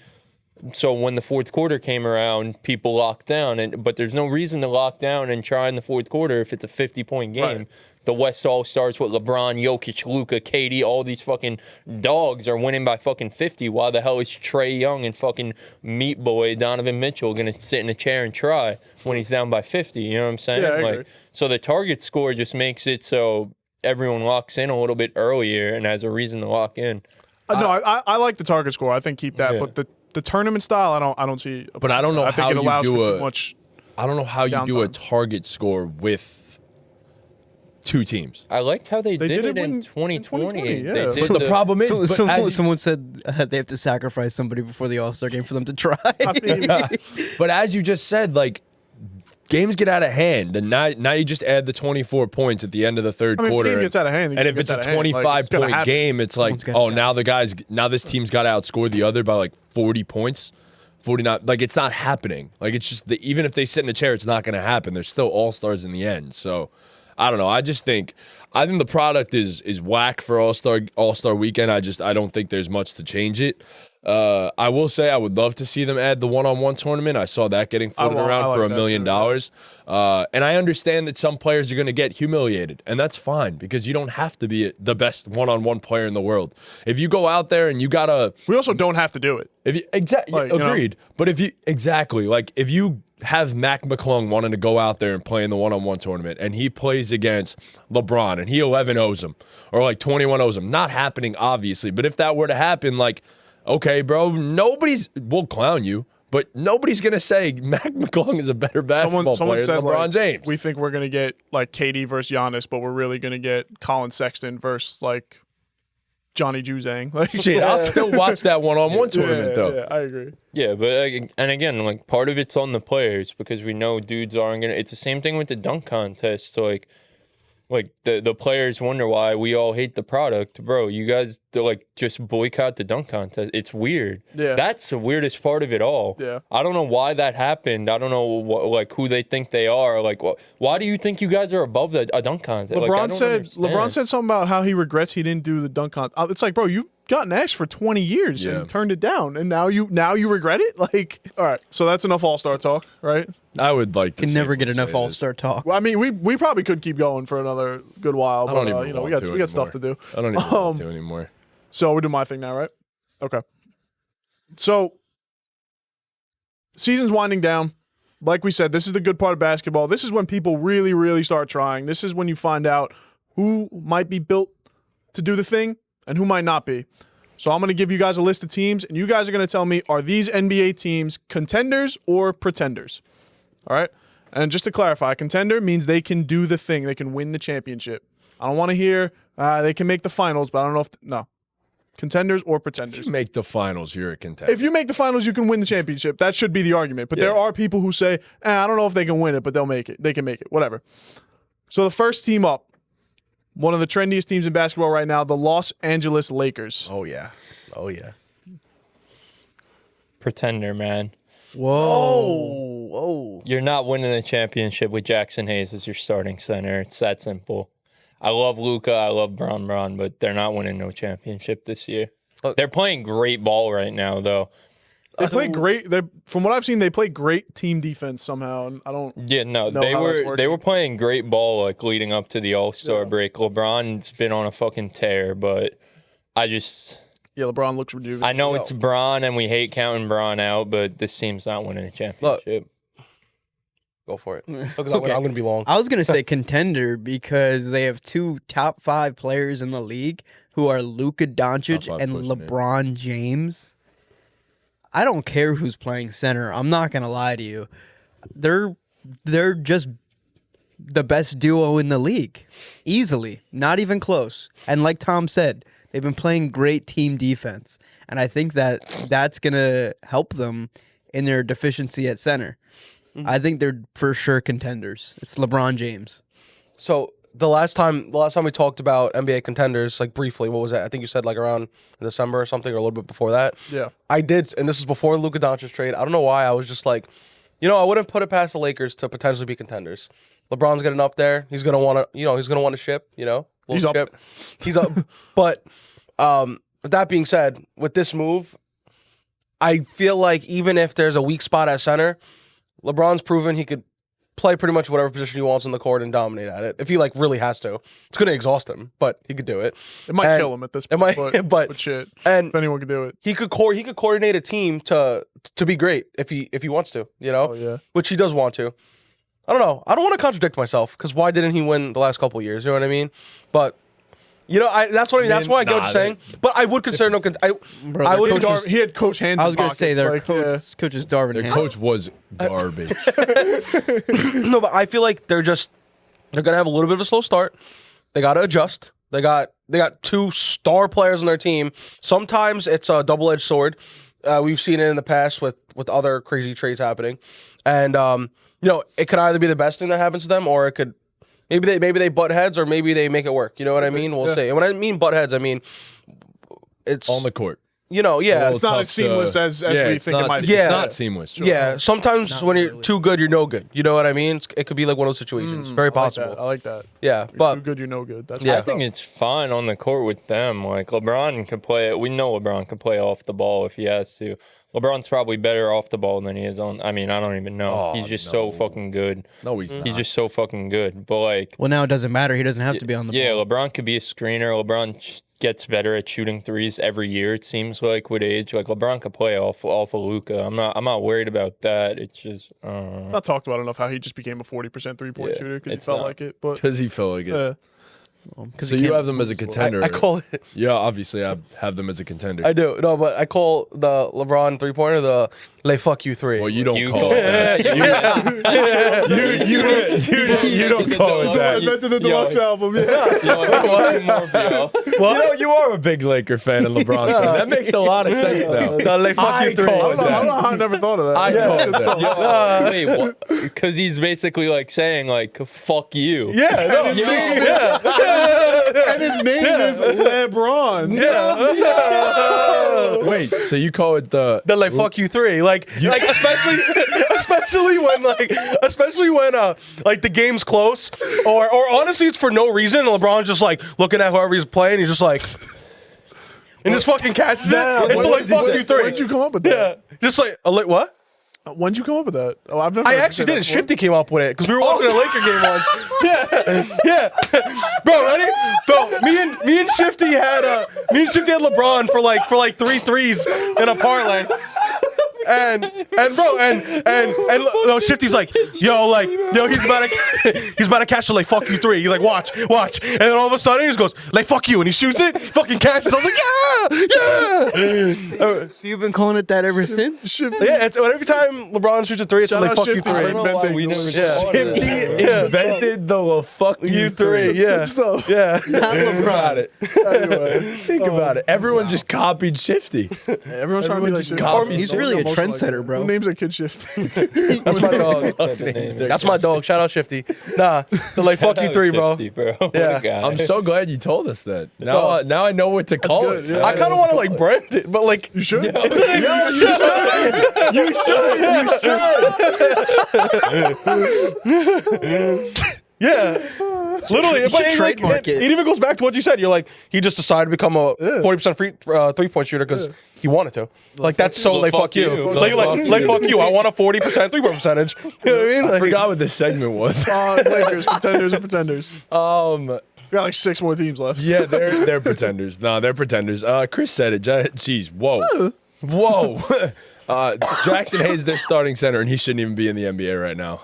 So when the fourth quarter came around, people locked down. But there's no reason to lock down and try in the fourth quarter if it's a 50-point game. Right. The West All-Stars with LeBron, Jokic, Luka, KD, all these fucking dogs are winning by fucking 50. Why the hell is Trae Young and fucking Meat Boy Donovan Mitchell going to sit in a chair and try when he's down by 50? You know what I'm saying? Yeah, I agree. So the target score just makes it so everyone locks in a little bit earlier and has a reason to lock in. I like the target score. I think keep that. Yeah. But the tournament style, I don't see. But I don't know how it allows you do for too much. I don't know how you do a Downtime. target score with 2 teams. I liked how they did did it it in 2020. yeah. They But did But the problem is, but Someone said they have to sacrifice somebody before the All-Star game for them to try. but as you just said, like games get out of hand, and now you just add the 24 points at the end of the third I mean, if the quarter. game gets out of hand, the and game if it's gets a out of hand. Like, 25 it's gonna point happen. game, it's like, Someone's gonna- now this team's got to outscore the other by like 40 points. 49, like it's not happening. Like it's just even if they sit in a chair, it's not going to happen. They're still all-stars in the end. So I don't know. I think the product is whack for All-Star weekend. I don't think there's much to change it. I will say I would love to see them add the one-on-one tournament. I saw that getting floated around for $1 million. And I understand that some players are going to get humiliated, and that's fine because you don't have to be the best one-on-one player in the world. If you go out there and you gotta, We also don't have to do it. if you Like, you know? agreed, but if you have Mac McClung wanting to go out there and play in the one-on-one tournament, and he plays against LeBron and he 11-0s him or like 21-0s him, not happening obviously, but if that were to happen, like, okay, bro, we'll clown you, but nobody's gonna say Mac McClung is a better basketball Someone player said than LeBron like, James. we think we're gonna get like KD versus Giannis, but we're really gonna get Colin Sexton versus like Johnny Juzang. Like, Shit, I'll still watch that one-on-one tournament though. Yeah, I agree. Yeah, but and again, like part of it's on the players because we know dudes aren't gonna. It's the same thing with the dunk contest. Like the players wonder why we all hate the product, bro. You guys like just boycott the dunk contest. It's weird. Yeah. That's the weirdest part of it all. Yeah. I don't know why that happened. I don't know like who they think they are. Like, why do you think you guys are above a dunk contest? Like, I LeBron don't said understand. something about how he regrets he didn't do the dunk contest. It's like, bro, you've gotten asked for 20 years Yeah. and turned it down, and now you regret it. Like, all right, so that's enough All-Star talk, right? I would like to Can see never if get we enough say this. All-Star talk. Well, I mean, we probably could keep going for another good while, I but don't even we want got to stuff to do. I don't even want to anymore. So we do my thing now, right? Okay. So season's winding down. Like we said, this is the good part of basketball. This is when people really, really start trying. This is when you find out who might be built to do the thing and who might not be. So I'm going to give you guys a list of teams, and you guys are going to tell me, are these NBA teams contenders or pretenders? All right? And just to clarify, contender means they can do the thing. They can win the championship. I don't want to hear they can make the finals, but I don't know if no. Contenders or pretenders. If you make the finals, you're a contender. If you make the finals, you can win the championship. That should be the argument. But there Yeah. are people who say, I don't know if they can win it, but they'll make it. They can make it. Whatever. So the first team up, one of the trendiest teams in basketball right now, the Los Angeles Lakers. Oh yeah. Oh yeah. Pretender, man. Whoa. Whoa. You're not winning a championship with Jackson Hayes as your starting center. It's that simple. I love Luka. I love Bron, but they're not winning no championship this year. Look. They're playing great ball right now, though. They play great. From what I've seen, they play great team defense somehow. And I don't. Yeah, no, know they how that's were working. playing great ball like leading up to the All-Star break. LeBron's been on a fucking tear, but I LeBron looks rejuvenated. I know it's Bron and we hate counting Bron out, but this team's not winning a championship. Go for it. Because I'm going to be long. I was going to say contender because they have 2 top 5 players in the league who are Luka Doncic Top 5 and pushing it. LeBron James. I don't care who's playing center. I'm not going to lie to you. They're just the best duo in the league. Easily. Not even close. And like Tom said, they've been playing great team defense. And I think that's going to help them in their deficiency at center. I think they're for sure contenders. It's LeBron James. So the last time we talked about NBA contenders, like briefly, what was that? I think you said like around December or something, or a little bit before that. Yeah. I did, and this is before the Luka Doncic trade. I don't know why. I was just like, I wouldn't put it past the Lakers to potentially be contenders. LeBron's getting up there. He's gonna want to, he's gonna want to ship. He's up ship. He's up. But with that being said, with this move, I feel like even if there's a weak spot at center, LeBron's proven he could play pretty much whatever position he wants on the court and dominate at it. If he like really has to, it's gonna exhaust him, but he could do it. It might And kill him at this it point. might- but but- shit. And If anyone could do it. he could coordinate a team to be great if he wants to, Oh, yeah. which he does want to. I don't know. I don't want to contradict myself because why didn't he win the last couple of years? You know what I mean? But You know, that's what I mean. That's why I get what you're saying. But I would consider no. I would. He had Coach Hands. I was going to say their coach is Darvin. Their coach was garbage. No, but I feel like they're gonna have a little bit of a slow start. They got to adjust. They got 2 star players on their team. Sometimes it's a double-edged sword. We've seen it in the past with other crazy trades happening, and you know, it could either be the best thing that happens to them, or it could maybe they butt heads, or maybe they make it work. You know what I mean? We'll see. And when I mean butt heads, I mean it's On the court. You know, yeah, it's not as seamless as we think it might be. Yeah. It's not seamless. Sure. Yeah, sometimes when you're too good, you're no good. You know what I mean? It could be like one of those situations. Very possible. I like that. Yeah, You're but too good, you're no good. That's I think it's fine on the court with them. Like LeBron can play. We know LeBron can play off the ball if he has to. LeBron's probably better off the ball than he is on. I mean, I don't even know. Oh, He's just so fucking good. No, he's not. He's just so fucking good. But like, Well, now it doesn't matter. He doesn't have to be on the yeah, ball. LeBron could be a screener. LeBron gets better at shooting threes every year. It seems like with age, like LeBron could play off of Luka. I'm not worried about that. It's just not talked about enough how he just became a 40% 3-point shooter because he it's felt not. like it. But Because he felt like it. So he you can't- have them as a contender. I call it. Yeah, obviously I have them as a contender. I do no, but I call the LeBron 3-pointer the "Lay fuck you 3." Well, you don't You call call it that. You don't call it I that. meant to the deluxe album. Yeah. Well, you are a big Laker fan and LeBron fan. That makes a lot of sense now. The "Lay fuck you 3." call I it don't know that. how I never thought of that. I call it that. Wait, what? Because he's basically like saying like "fuck you." Yeah, no, And his name is LeBron. Wait, so you call it the the "Lay fuck you 3," like especially when like the game's close, or honestly it's for no reason. And LeBron's just like looking at whoever he's playing. He's just like, and just fucking catches it. It's what like did he "fuck say? you 3." When'd you come up with that? Yeah, just like what? When'd you come up with that? Oh, I've never. I heard you actually say did that it. before. Shifty came up with it because we were watching a Laker game once. Yeah. Bro, ready? Bro, me and Shifty had LeBron for like 3 threes in a parlay. And Shifty's like, he's about to catch the like "fuck you 3." He's like, watch, and then all of a sudden he just goes like "fuck you," and he shoots it, fucking catches. I was like, yeah. So you've been calling it that ever since? Shifty. Yeah, it's every time LeBron shoots a 3, it's Shout like out "fuck you Shifty 3." for inventing this. Shifty invented the fuck You 3, yeah. Good stuff. Yeah. Not LeBron. Think about it. Everyone just copied Shifty. Everyone's trying to be like Shifty. copied He's really a trendsetter, bro. Who names a kid Shifty? That's my dog. That's my dog. Shout out Shifty. Nah, the like "fuck you 3," bro. 50, bro. What Yeah. a guy. I'm so glad you told us that. Now I know what to call good, it. yeah. I kind of want to like brand it, but like You should. You should. yeah, literally. But trademark it. It even goes back to what you said. You're like he just decided to become a 40% free 3-point shooter because he wanted to. Like that's so like fuck you. Like fuck you. I want a 40% 3-point percentage. You know what I mean? I Like, forgot what this segment was. Lakers, Contenders and Pretenders. Um, We got like 6 more teams left. yeah, they're pretenders. No, they're pretenders. Chris said it. Jeez, whoa. Jackson Hayes, their starting center, and he shouldn't even be in the NBA right now.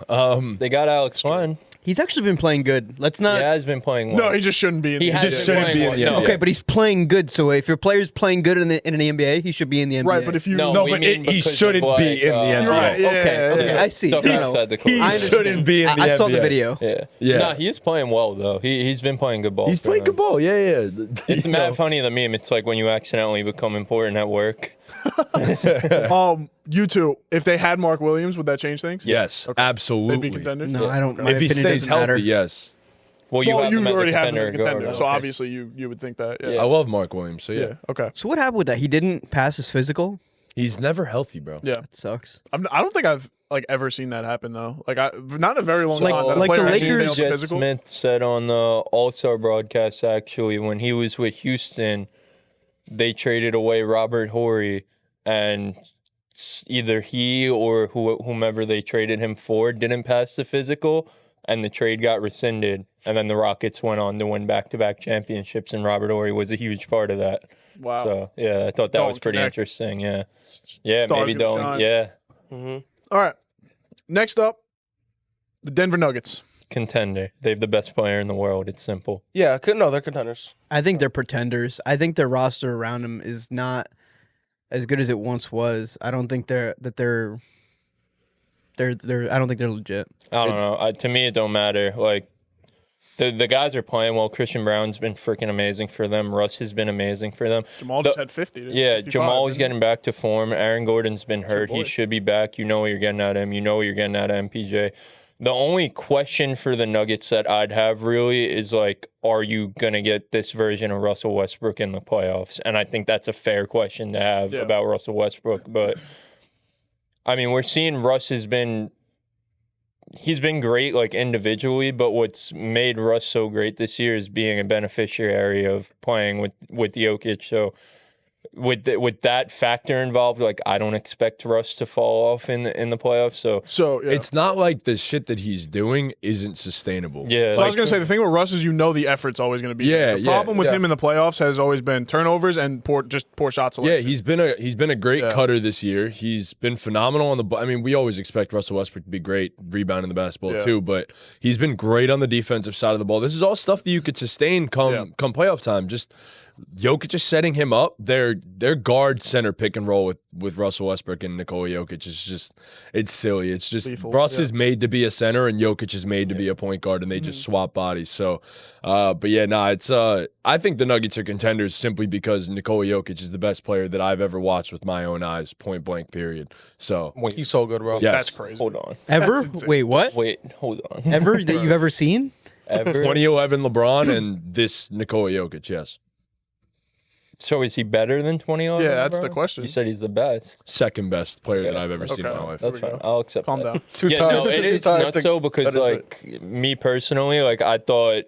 They got Alex Len. He's actually been playing good. Let's not. He has been playing well. No, he just shouldn't be in He the has just been shouldn't be in playing the well. NBA. Okay, but he's playing good. So if your player's playing good in an NBA, he should be in the NBA. Right, but if you No, No, we but mean he because of, shouldn't like, be in the NBA. You're right. Yeah, Okay, yeah, okay, yeah. I see. Stuff You know, outside the court. He I understand. shouldn't be in the I NBA. saw the video. Yeah. Yeah. No, he is playing well though. He's been playing good ball. He's for playing them. good ball. Yeah. It's mad funny the meme. It's like when you accidentally become important at work. You two, if they had Mark Williams, would that change things? Yes, They'd absolutely. be contenders? No, I don't. My If he opinion stays doesn't healthy, matter. yes. Well, you Well, have you them as already a have them as a contender contender, guard. so Okay. obviously you would think that. Yeah. Yeah. I love Mark Williams, so Yeah. Okay. So what happened with that? He didn't pass his physical. He's never healthy, bro. Yeah. It sucks. I don't think I've like ever seen that happen though. Like not in a very long Like- time. That a like player the actually Lakers- failed Jet physical. Smith said on the All-Star broadcast actually when he was with Houston, they traded away Robert Horry, and either he or whomever they traded him for didn't pass the physical, and the trade got rescinded. And then the Rockets went on to win back-to-back championships, and Robert Horry was a huge part of that. Wow. So yeah, I thought that Don't was pretty connect. interesting. Yeah, yeah, Stars maybe gonna don't. shine. Yeah, All right. Next up, the Denver Nuggets. Contender. They have the best player in the world. It's simple. Yeah, no, they're contenders. I think they're pretenders. I think their roster around them is not as good as it once was. I don't think they're I don't think they're legit. I don't know. To me, it don't matter. Like, the guys are playing well. Christian Brown's been freaking amazing for them. Russ has been amazing for them. Jamal just had 50. Yeah, 55, Jamal is didn't he? getting back to form. Aaron Gordon's been hurt. He boy. should be back. You know what you're getting out of him. You know what you're getting out of MPJ. The only question for the Nuggets that I'd have really is, like, are you going to get this version of Russell Westbrook in the playoffs? And I think that's a fair question to have about Russell Westbrook. But, I mean, we're seeing Russ has been... He's been great, like, individually, but what's made Russ so great this year is being a beneficiary of playing with Jokic. So with that factor involved, like, I don't expect Russ to fall off in the playoffs. So yeah. It's not like the shit that he's doing isn't sustainable. yeah, So I was gonna say the thing with Russ is the effort's always gonna be there. The problem with him in the playoffs has always been turnovers and poor shot selection. Yeah, he's been a great cutter this year. He's been phenomenal on the. I mean, we always expect Russell Westbrook to be great rebounding the basketball too, but he's been great on the defensive side of the ball. This is all stuff that you could sustain come playoff time. Just Jokic is setting him up. Their guard center pick and roll with Russell Westbrook and Nikola Jokic is just, it's silly. It's just lethal. Russ is made to be a center and Jokic is made to be a point guard, and they just swap bodies. So, but yeah, it's I think the Nuggets are contenders simply because Nikola Jokic is the best player that I've ever watched with my own eyes, point blank, period. So He's so good, bro. Yes. That's crazy. hold on. Ever? insane. Wait, what? Wait, hold on. Ever that you've ever seen? Ever? 2011 LeBron and this Nikola Jokic, yes. So is he better than 2011? Yeah, that's bro? the question. You said he's the best. Second best player that I've ever seen in Okay. my life. That's we fine. go. I'll accept Calm that. down. No, it Too is tired nuts to so because, cut into like, me personally, like, I thought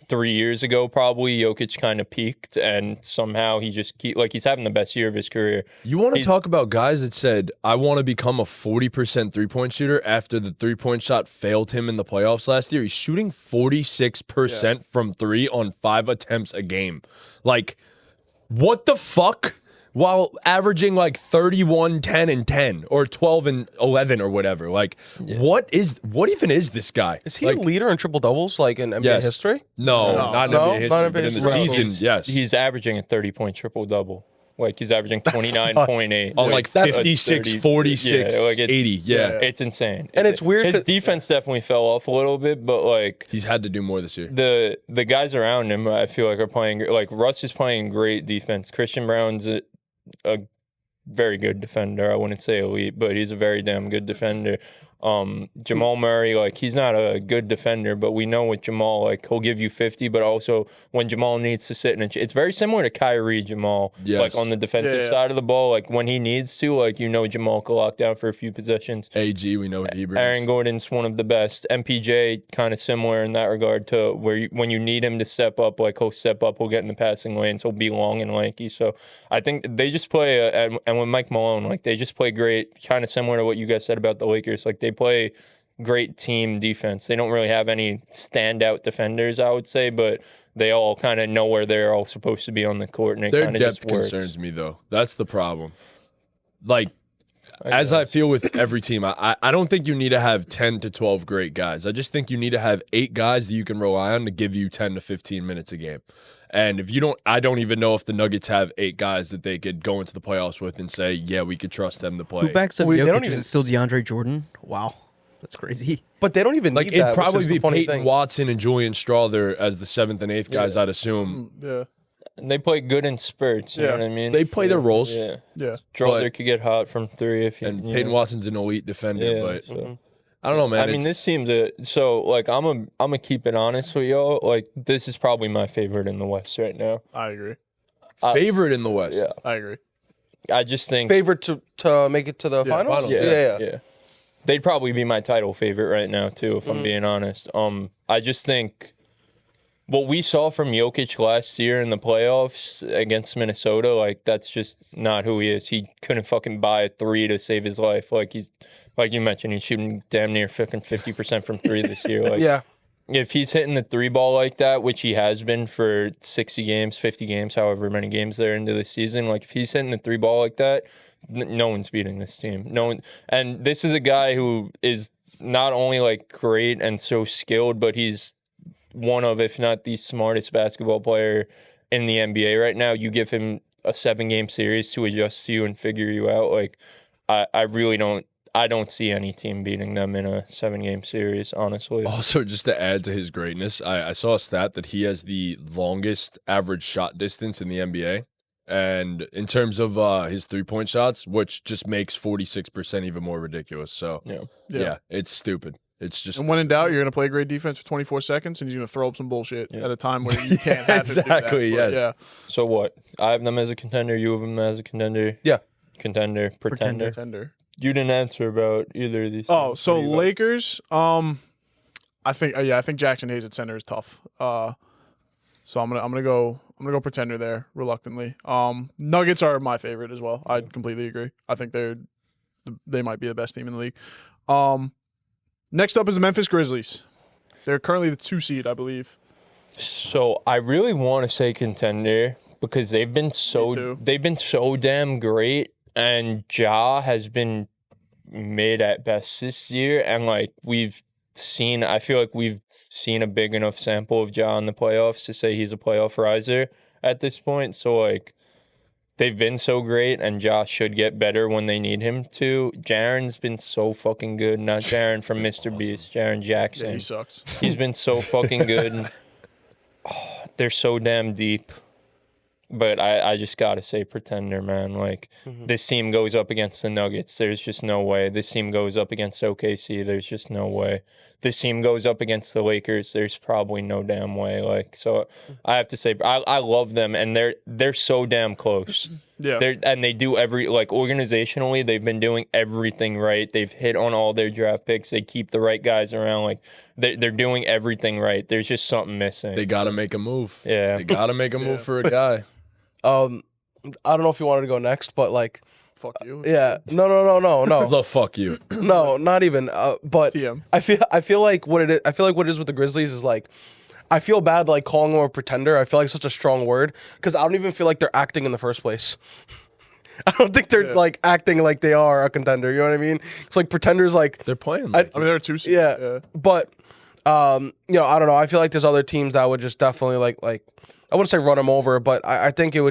3 years ago probably Jokic kind of peaked, and somehow he just he's having the best year of his career. You want to talk about guys that said, I want to become a 40% three-point shooter after the three-point shot failed him in the playoffs last year? He's shooting 46% from three on 5 attempts a game. Like, what the fuck? While averaging like 31, 10, and 10, or 12 and 11 or whatever. Like, what even is this guy? Is he like, a leader in triple doubles, like in NBA Yes. history? No, not in No? NBA history, Not in but NBA in the history. season, yes. He's averaging a 30-point triple-double. Like, he's averaging 29.8. on like That's 56, 30 46, yeah, like, it's- 80. Yeah. It's insane. And it's weird His 'cause- defense definitely fell off a little bit, but, like, He's had to do more this year. the guys around him, I feel like, are playing. Like, Russ is playing great defense. Christian Brown's a very good defender. I wouldn't say elite, but he's a very damn good defender. Jamal Murray, like, he's not a good defender, but we know with Jamal, like, he'll give you 50, but also when Jamal needs to sit in it's very similar to Kyrie Jamal, Yes. like, on the defensive side of the ball. Like, when he needs to, like, Jamal can lock down for a few possessions. AG, we know what he brings. Aaron Gordon's one of the best. MPJ kind of similar in that regard to where when you need him to step up, like, he'll step up, he'll get in the passing lanes, he'll be long and lanky. So I think they just play, and with Mike Malone, like, they just play great, kind of similar to what you guys said about the Lakers. Like, they play great team defense. They don't really have any standout defenders, I would say, but they all kind of know where they're all supposed to be on the court, and it Their kind of depth just works. concerns me, though. That's the problem. Like, as I feel with every team, I don't think you need to have 10 to 12 great guys. I just think you need to have 8 guys that you can rely on to give you 10 to 15 minutes a game. And if you don't, I don't even know if the Nuggets have 8 guys that they could go into the playoffs with and say, yeah, we could trust them to play. Who backs up They don't Jokic? even- Is it still DeAndre Jordan? Wow, that's crazy. But they don't even Like, need it'd that, which probably is the be funny Peyton thing. Watson and Julian Strawther as the 7th and 8th guys, I'd assume. Yeah. And they play good in spurts, you know Yeah. what I mean? They play their roles. Yeah. Yeah. Strawther But- could get hot from 3 if you, And you Peyton know. Watson's an elite defender, Yeah, but so. I don't know, man. I mean, this team's so, like, I'm a keep it honest with y'all. Like, this is probably my favorite in the West right now. I agree. favorite in the West. Yeah. I agree. I just think Favorite to make it to the finals? finals. Yeah. they'd probably be my title favorite right now too, if I'm being honest. I just think what we saw from Jokic last year in the playoffs against Minnesota, like, that's just not who he is. He couldn't fucking buy a 3 to save his life. Like, he's, like you mentioned, he's shooting damn near fucking 50% from 3 this year. Like, Yeah. if he's hitting the 3 ball like that, which he has been for 60 games, 50 games, however many games they're into the season, like, if he's hitting the 3 ball like that, no one's beating this team. No one. And this is a guy who is not only like great and so skilled, but he's one of, if not the smartest basketball player in the NBA right now. You give him a 7-game series to adjust to you and figure you out. Like, I really don't see any team beating them in a 7-game series, honestly. Also, just to add to his greatness, I saw a stat that he has the longest average shot distance in the NBA. And in terms of his 3-point shots, which just makes 46% even more ridiculous. So, yeah, it's stupid. It's just. And when in doubt, you're going to play great defense for 24 seconds, and he's going to throw up some bullshit at a time where you can't have exactly. Him do that. Yes. Yeah. So what? I have them as a contender. You have them as a contender. Yeah. Contender, pretender. Pretender. You didn't answer about either of these. Oh, things. so What do you got? Lakers. I think Jackson Hayes at center is tough. So I'm gonna go pretender there reluctantly. Nuggets are my favorite as well. I completely agree. I think they might be the best team in the league. Next up is the Memphis Grizzlies. They're currently the 2 seed, I believe. So I really want to say contender because they've been so damn great, and Ja has been mid at best this year, and like I feel like we've seen a big enough sample of Ja in the playoffs to say he's a playoff riser at this point. So like they've been so great, and Ja should get better when they need him to. Jaren's been so fucking good. Not Jaren from Mr. Beast, Jaren Jackson. Yeah, he sucks. He's been so fucking good. They're so damn deep. But I just got to say pretender, man. Like, this team goes up against the Nuggets. There's just no way. This team goes up against OKC. There's just no way. This team goes up against the Lakers. There's probably no damn way. Like, so I have to say, I love them, and they're so damn close. Yeah. And they do organizationally, they've been doing everything right. They've hit on all their draft picks. They keep the right guys around. Like, they're doing everything right. There's just something missing. They got to make a move. Yeah. They got to make a move for a guy. I don't know if you wanted to go next, but like, Fuck you. yeah, no, The fuck you. no, not even. But TM. I feel like what it is. I feel like what it is with the Grizzlies is like, I feel bad like calling them a pretender. I feel like it's such a strong word because I don't even feel like they're acting in the first place. I don't think they're like acting like they are a contender. You know what I mean? It's like pretenders. Like They're playing. I Like I mean, they're a 2 seed. yeah, but I don't know. I feel like there's other teams that would just definitely like. I wouldn't say run them over, but I think it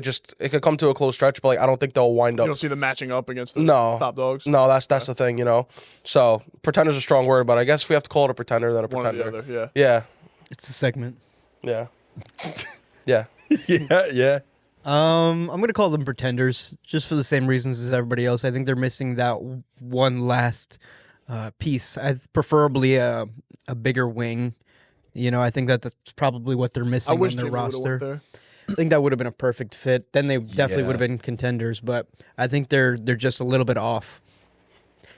could come to a close stretch. But like, I don't think they'll wind You up. don't see them matching up against the No. top dogs. No, that's the thing, you know. So pretender's a strong word, but I guess if we have to call it a pretender, then a One or the pretender. other. Yeah. It's a segment. Yeah, yeah. yeah. I'm gonna call them pretenders just for the same reasons as everybody else. I think they're missing that one last piece. Preferably a bigger wing. You know, I think that's probably what they're missing I wish on their Jimmy would've went roster. there. I think that would have been a perfect fit. Then they definitely Yeah. would have been contenders, but I think they're just a little bit off.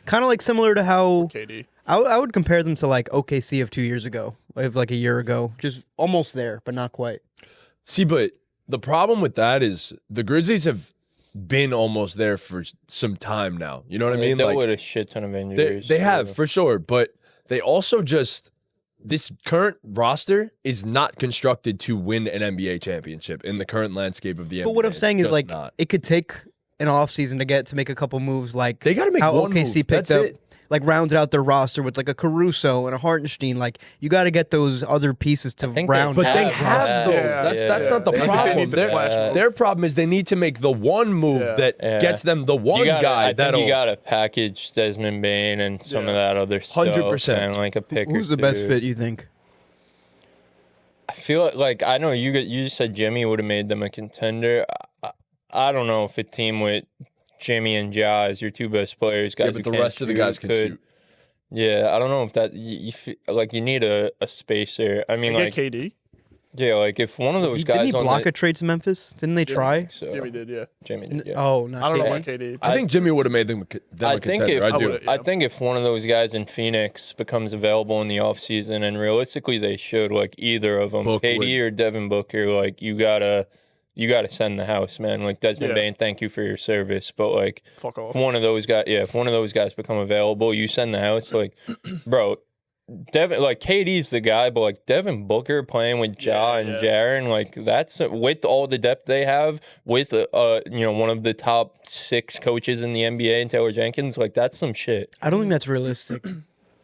Kind of like similar to how KD. I would compare them to like OKC of 2 years ago, of like a year ago, just almost there, but not quite. See, but the problem with that is the Grizzlies have been almost there for some time now. You know what I mean? They dealt Like, with a shit ton of they injuries. have, so- for sure. But they also just, this current roster is not constructed to win an NBA championship in the current landscape of the NBA. But what I'm It's saying is just like not. it could take an offseason to make a couple moves, like They gotta make how one OKC move. picked That's up, it. like rounded out their roster with like a Caruso and a Hartenstein. Like you got to get those other pieces to think they round. But out they the have roster. those. Yeah, That's not the They problem. need the splash move. Their problem is they need to make the one move Yeah. that gets them the one guy I think that'll. you got to package Desmond Bain and some of Yeah. that other stuff. 100%. And like a pick. Who's or the best two. fit, you think? I feel like I know you just said Jimmy would have made them a contender. I don't know if a team with Jimmy and Ja as your 2 best players, guys. Yeah, but who the can't rest of the shoot, guys can could- shoot. Yeah, I don't know if that you feel, like you need a spacer. I mean, They like get KD. yeah, like if one of those guys Didn't he on block the, a trade to Memphis? Didn't they try? so Jimmy did, yeah. Jimmy did, yeah. Oh, not I don't know KD. about KD. I think Jimmy would have made them a I think contender. if I do. would've- I think if one of those guys in Phoenix becomes available in the offseason, and realistically they should, like either of them, Book KD would. or Devin Booker, like you gotta send the house, man. Like Desmond Yeah. Bain, thank you for your service, but like Fuck off. if one of those guys become available, you send the house. Like, bro, Devin, like KD's the guy, but like Devin Booker playing with Ja and Jaren, like that's with all the depth they have, with one of the top 6 coaches in the NBA and Taylor Jenkins, like that's some shit. I don't think that's realistic.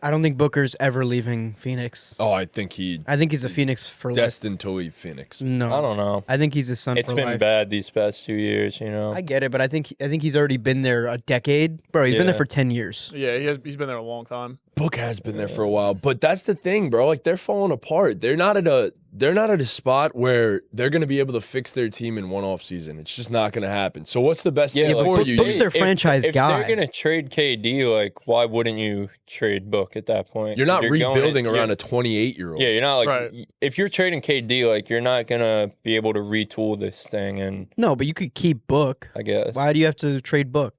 I don't think Booker's ever leaving Phoenix. Oh, I think he's a Phoenix for life. destined to leave Phoenix. No, I don't know. I think he's his son It's for been life. bad these past 2 years, you know. I get it, but I think he's already been there a decade, bro. He's been there Yeah. for 10 years. Yeah, he's been there a long time. Book has been there for a while, but that's the thing, bro. Like they're falling apart. They're not at a spot where they're going to be able to fix their team in one off season. It's just not going to happen. So what's the best thing like, for you? Book's their franchise if guy. they're gonna trade KD, like, why wouldn't you trade Book at that point? You're not rebuilding going- around a 28-year-old. Yeah, you're not like Right. if you're trading KD, like you're not gonna be able to retool this thing, and No, but you could keep Book. I guess Why do you have to trade Book?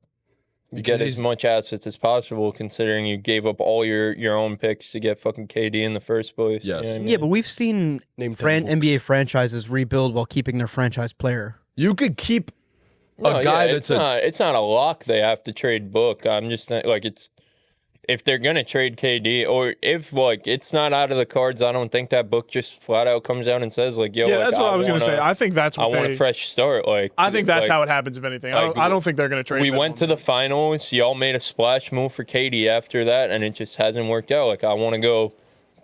you get Because as much assets as possible, considering you gave up all your own picks to get fucking KD in the first place. You know Yes. what I mean? Yeah, but we've seen Name 10 books. NBA franchises rebuild while keeping their franchise player. You could keep No, a guy yeah, that's it's not a lock. They have to trade Book. I'm just saying, like it's. If they're gonna trade KD, or if like it's not out of the cards, I don't think that Book just flat out comes out and says like, "Yo, Yeah, like, that's what I was going to say. wanna- I think that's I what want they. a fresh start." Like I think that's like, how it happens. If anything, like, I don't think they're going to trade. we them went on to the finals. Y'all made a splash move for KD after that, and it just hasn't worked out. Like I want to go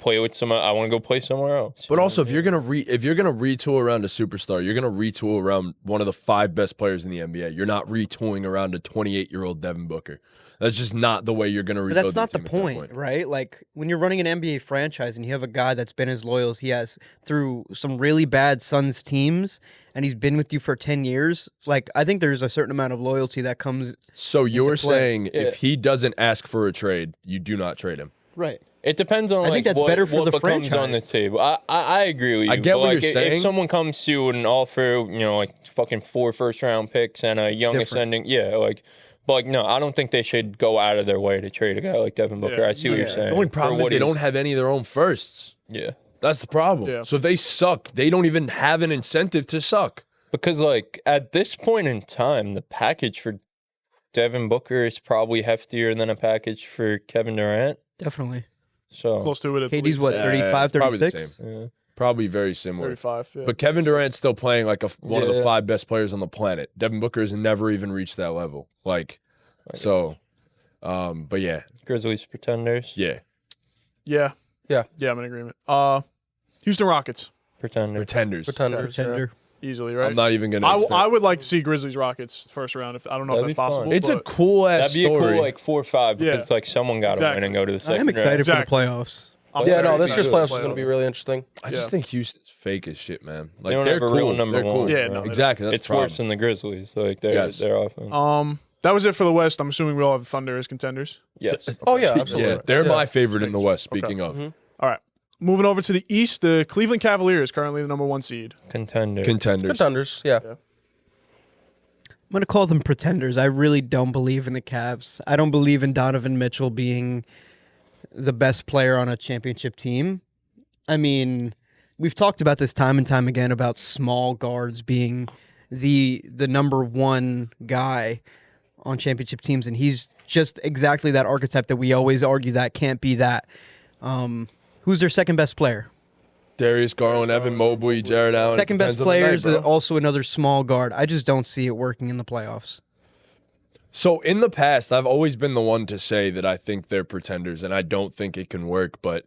play with some. I want to go play somewhere else. But also, if you're gonna retool around a superstar, you're gonna retool around one of the 5 best players in the NBA. You're not retooling around a 28-year-old Devin Booker. That's just not the way you're gonna But rebuild. that's not the your team at that point, right? Like when you're running an NBA franchise and you have a guy that's been as loyal as he has through some really bad Suns teams, and he's been with you for 10 years. Like I think there's a certain amount of loyalty that comes. So you're play. saying Yeah. if he doesn't ask for a trade, you do not trade him. Right. It depends on I like think that's what, better for what the becomes on the franchise. table. I agree with you. I get but, what like, you're saying. If someone comes to you and offer, you know, like fucking 4 first-round picks and a young different. ascending, yeah, like. But like, no, I don't think they should go out of their way to trade a guy like Devin Booker. Yeah. I see what you're Yeah. saying. The only For problem is what they he's- don't have any of their own firsts. Yeah. That's the problem. Yeah. So if they suck, they don't even have an incentive to suck. Because like at this point in time, the package for Devin Booker is probably heftier than a package for Kevin Durant. Definitely. So close to it. At KD's least. what, Yeah, 35, probably the 36? same. yeah. Probably very similar. 35. Yeah. But Kevin Durant's still playing like one of the Yeah. 5 best players on the planet. Devin Booker has never even reached that level. Like, so, but yeah, Grizzlies Pretenders. yeah. yeah. Yeah. Yeah. I'm in agreement. Houston Rockets Pretenders. Pretenders. Pretenders. Pretender. easily, right? I'm not even gonna. I would like to see Grizzlies Rockets first round. If I don't know That'd if be that's fun. possible. It's a but cool ass That'd be story. a cool like 4 or 5 because Yeah. like someone got to Exactly. win and go to the second. I'm excited Exactly. for the playoffs. I'm Yeah, very no, this excited year's for the playoffs is going to be really interesting. I just Yeah. think Houston's fake as shit, man. Like don't they're have a cool. real number They're cool. one. Yeah, no, exactly. That's It's the problem. worse than the Grizzlies. Like Yes. they're offense. That was it for the West. I'm assuming we all have the Thunder as contenders. Yes. Oh, yeah, absolutely. Yeah, they're Yeah. my favorite in the West. Speaking of All right. Moving over to the East, the Cleveland Cavaliers currently the number 1 seed. Contender. contenders, Contenders, yeah. I'm going to call them pretenders. I really don't believe in the Cavs. I don't believe in Donovan Mitchell being the best player on a championship team. I mean, we've talked about this time and time again about small guards being the number 1 guy on championship teams, and he's just exactly that archetype that we always argue that can't be that. Who's their second best player? Darius Garland, Evan Mobley, Jared Allen. Second best Depends on the player night, is bro. also another small guard. I just don't see it working in the playoffs. So in the past, I've always been the one to say that I think they're pretenders, and I don't think it can work. But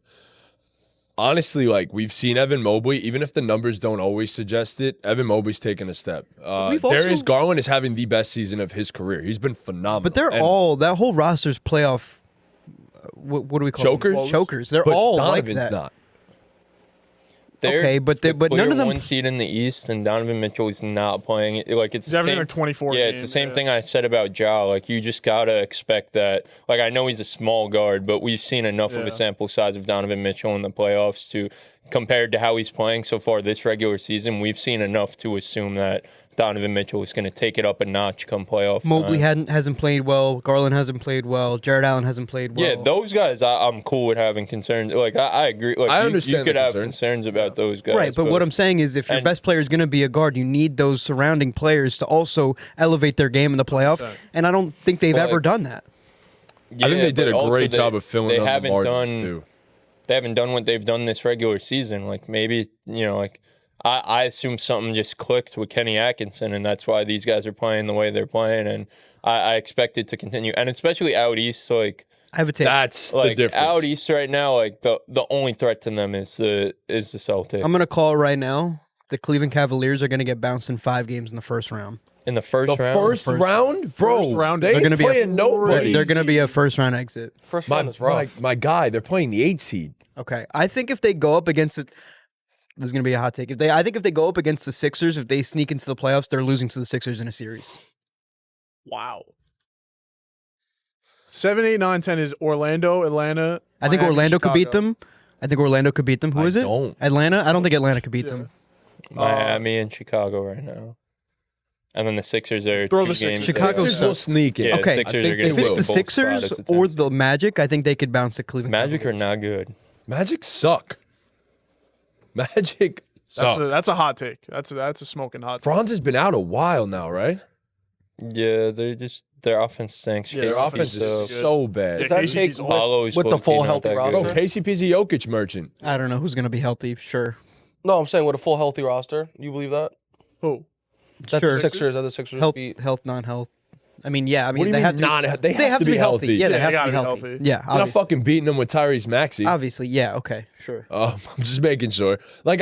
honestly, like we've seen Evan Mobley, even if the numbers don't always suggest it, Evan Mobley's taken a step. We've also- Darius Garland is having the best season of his career. He's been phenomenal. But they're And- all that whole roster's playoff. What do we call Chokers? them? Chokers. They're but all Donovan's like that. not. They're Okay, but the none clear of them- 1 seed in the East, and Donovan Mitchell is not playing. Like it's He's the averaging same, like 24 Yeah, it's the games, same yeah. thing I said about Ja. Like you just gotta expect that. Like I know he's a small guard, but we've seen enough of Yeah. a sample size of Donovan Mitchell in the playoffs to, compared to how he's playing so far this regular season, we've seen enough to assume that Donovan Mitchell is going to take it up a notch come playoff Mobley time. hasn't played well. Garland hasn't played well. Jared Allen hasn't played well. Yeah, those guys I'm cool with having concerns. Like I agree. Like I you understand could the have concerns. concerns about those guys. Right, but what I'm saying is if your and- best player is going to be a guard, you need those surrounding players to also elevate their game in the playoff. 100%. And I don't think they've Well, ever like- done that. I think they did but a also great they- job of filling they up the haven't margins done, too. They haven't done what they've done this regular season. Like maybe, like I assume something just clicked with Kenny Atkinson, and that's why these guys are playing the way they're playing. And I expect it to continue. And especially out east, like I have a take. That's the Like difference. out east right now, like the only threat to them is the Celtics. I'm gonna call it right now. The Cleveland Cavaliers are gonna get bounced in 5 games in the first round. In the first The round. first round, bro. First round, they they're gonna be a- playing nobody. They're gonna be a first round exit. First round is rough. My guy, they're playing the 8 seed. Okay, I think if they go up against it, this is gonna be a hot take. I think if they go up against the Sixers, if they sneak into the playoffs, they're losing to the Sixers in a series. Wow. 7, 8, 9, 10 is Orlando, Atlanta. I think Miami, Orlando could beat Chicago. them. I think Orlando could beat them. Who I is it? don't. Atlanta. I don't think Atlanta could beat Yeah. them. Miami and Chicago right now. And then the Sixers are Throw 2 the Sixers. games. Chicago Sixers will sneak in. Yeah, Okay. Sixers I are think gonna If they it's will. the both Sixers spot as a 10 or seed. the Magic, I think they could bounce the Cleveland. Magic are Cavaliers. not good. Magic suck. Magic suck. That's a hot take. That's a smoking hot take. Franz has been out a while now, right? Yeah, their offense stinks. Yeah, Their their offense offense is is so bad. Yeah, that KCP's take old. Paolo is with the supposed to be full not healthy that roster? Oh, good. KCP's a Jokic merchant. I don't know who's gonna be healthy. Sure. No, I'm saying with a full healthy roster. You believe that? Who? That Sure. the Sixers, that the Sixers Health, beat. non-health. I mean, yeah. I mean, What do you they mean have to. not? They They have to be healthy. Yeah, they Yeah, have they to be gotta be healthy. healthy. Yeah, You're not obviously. fucking beating them with Tyrese Maxey. Obviously, yeah. Okay, sure. I'm just making sure. Like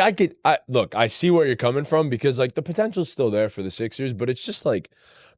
look, I see where you're coming from because like the potential's still there for the Sixers, but it's just like,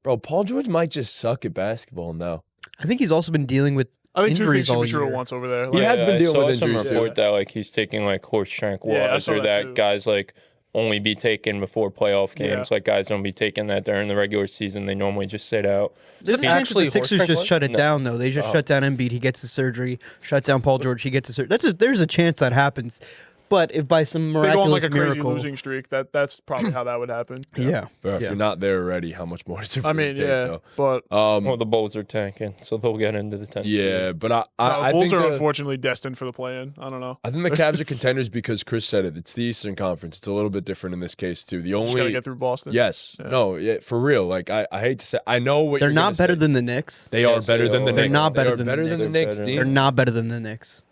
bro, Paul George might just suck at basketball now. I think he's also been dealing with I think two injuries things should all be true year. at once over there. He has been dealing I saw with some injuries, too. report that like he's taking like horse tranquilizer I saw that that too. guys like only be taken before playoff games. Yeah. Like guys don't be taking that during the regular season. They normally just sit out. There's a He chance that actually the Sixers horse just shut it No. down, though. They just shut down Embiid. He gets the surgery. Shut down Paul George. He gets the surgery. There's a chance that happens. But if by some They go miraculous on like a crazy miracle, losing streak. That's probably how that would happen. yeah, Bro, if yeah. you're not there already, how much more does it I really mean, take, yeah, though? but Well, the Bulls are tanking, so they'll get into the 10th. Yeah, but no, I Bulls think are the, unfortunately destined for the play-in. I don't know. I think the Cavs are contenders because Chris said it. It's the Eastern Conference. It's a little bit different in this case too. The Just gotta only get through Boston. yes, Yeah. no, yeah, for real. Like I hate to say, I know what They're you're not gonna better say. than the Knicks. They are Yes, better they than the are. Knicks. They're not better They are than the better than the Knicks. Knicks. They're Dean. They're not better than the Knicks.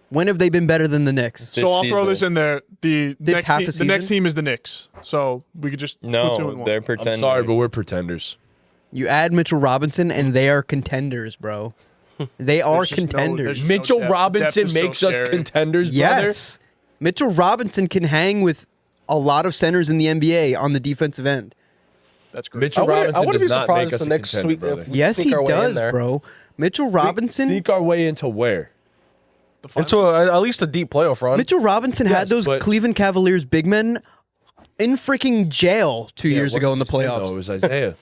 When have they been better than the Knicks? This So I'll throw season. this in there. The This next half team, a the next season? team is the Knicks. So we could just put 2 No, and 1. they're I'm pretenders. sorry, but we're pretenders. You add Mitchell Robinson, and they are contenders, bro. They are There's just no- contenders. there's just Mitchell depth. Robinson Depth is so makes us scary. contenders, brother. Yes, Mitchell Robinson can hang with a lot of centers in the NBA on the defensive end. That's great. Mitchell I Robinson wouldn't does be not surprised make if us the a Knicks contender, sweep- brother. if we Yes, sneak he our way in does, there. bro. Mitchell Robinson. Sneak our way into where? The final. Into at least a deep playoff run. Mitchell Robinson had Yes, those but- Cleveland Cavaliers big men in freaking jail 2 years ago in the No, it playoffs. was Isaiah.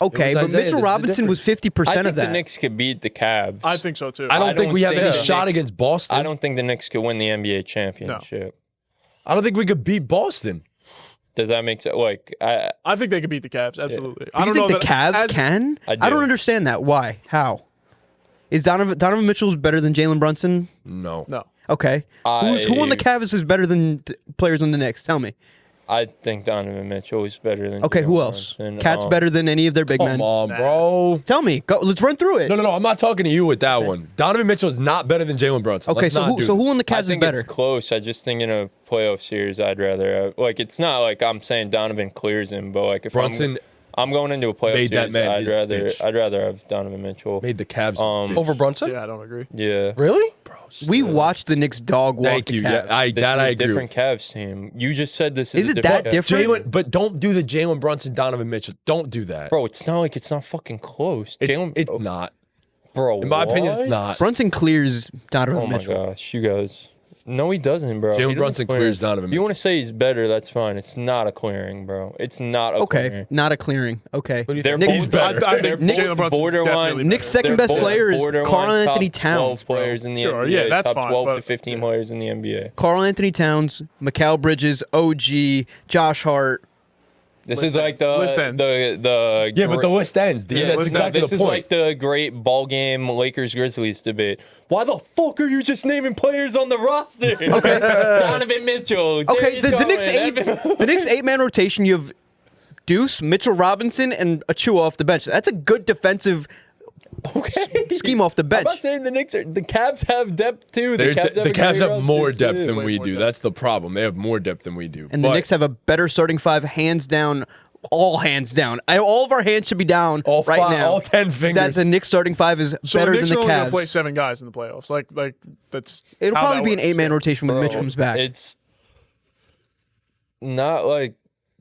Okay, it was but Isaiah. Mitchell This is Robinson was different. 50% I think of the that. Knicks could beat the Cavs. I think so too. I don't think we have any the shot Knicks- against Boston. I don't think the Knicks could win the NBA championship. I don't think we could beat Boston. Does that make sense? Like, I think they could beat the Cavs. Absolutely. Do I you don't think know the that Cavs as- can? I I don't do. understand that. Why? How? Is Donovan Mitchell's better than Jalen Brunson? No. No. Okay. Who on the I- Cavs is better than players on the Knicks? Tell me. I think Donovan Mitchell is better than. Okay, who Jalen else? Brunson. Cat's better than any of their big Come men. on, bro. Tell me. Go. Let's run through it. No. I'm not talking to you with that one. Donovan Mitchell is not better than Jalen Brunson. Okay, Let's so not who do so this. who on the I Cavs is think better? it's close. I just think in a playoff series, I'd rather like. It's not like I'm saying Donovan clears him, but like if Brunson I'm going into a playoff made that series, man I'd his rather bitch. have Donovan Mitchell. made the Cavs over Brunson. Yeah, I don't agree. Yeah. Really? We watched the Knicks dog walk Thank the you. Cavs. Yeah, This that is I a agree. different Cavs team. You just said this Is is a it different that Cavs different? team. But don't do the Jalen Brunson, Donovan Mitchell. Don't do that. Bro, it's not like it's not fucking close. Jalen, It's not. bro. In my opinion, it's what? not. Brunson clears Donovan Oh my Mitchell. gosh, you guys. No, he doesn't, bro. Jalen He doesn't Brunson clear. clears Donovan If you Mitchell. want to say he's better, that's fine. It's not a clearing, bro. It's not a Okay, clearing. not a clearing. Okay. They're Knicks- both better. I They're think both Jalen Brunson's borderline. definitely Nick's second They're best both player is borderline Karl Anthony top Towns, 12 bro. players in the Sure, NBA. yeah, that's top fine, 12 to but- 15 players in the NBA. Karl Anthony Towns, Mikal Bridges, OG, Josh Hart. This List is like ends. the List ends. Yeah, but the list ends. Dude. Yeah, That's no, exactly this the is point. like the great ball game Lakers Grizzlies debate. Why the fuck are you just naming players on the roster? Okay, Donovan Mitchell. Okay, Darius the Knicks Garland, Evan- the Knicks 8-man rotation. You have Deuce, Mitchell Robinson, and Achua off the bench. That's a good defensive Okay. scheme off the I'm bench. not saying the Knicks are. The Cavs have depth too. the Cavs a have great more roster, depth too. than we do. That's the problem. They have more depth than we do. And the But Knicks have a better starting five, hands down, all hands down. All of our hands should be down right now. All 10 fingers. That the Knicks starting five is So better the than Knicks the are only gonna Cavs. play 7 guys in the playoffs. Like that's. It'll how probably that be an works. 8-man rotation when Mitch comes back. It's not like,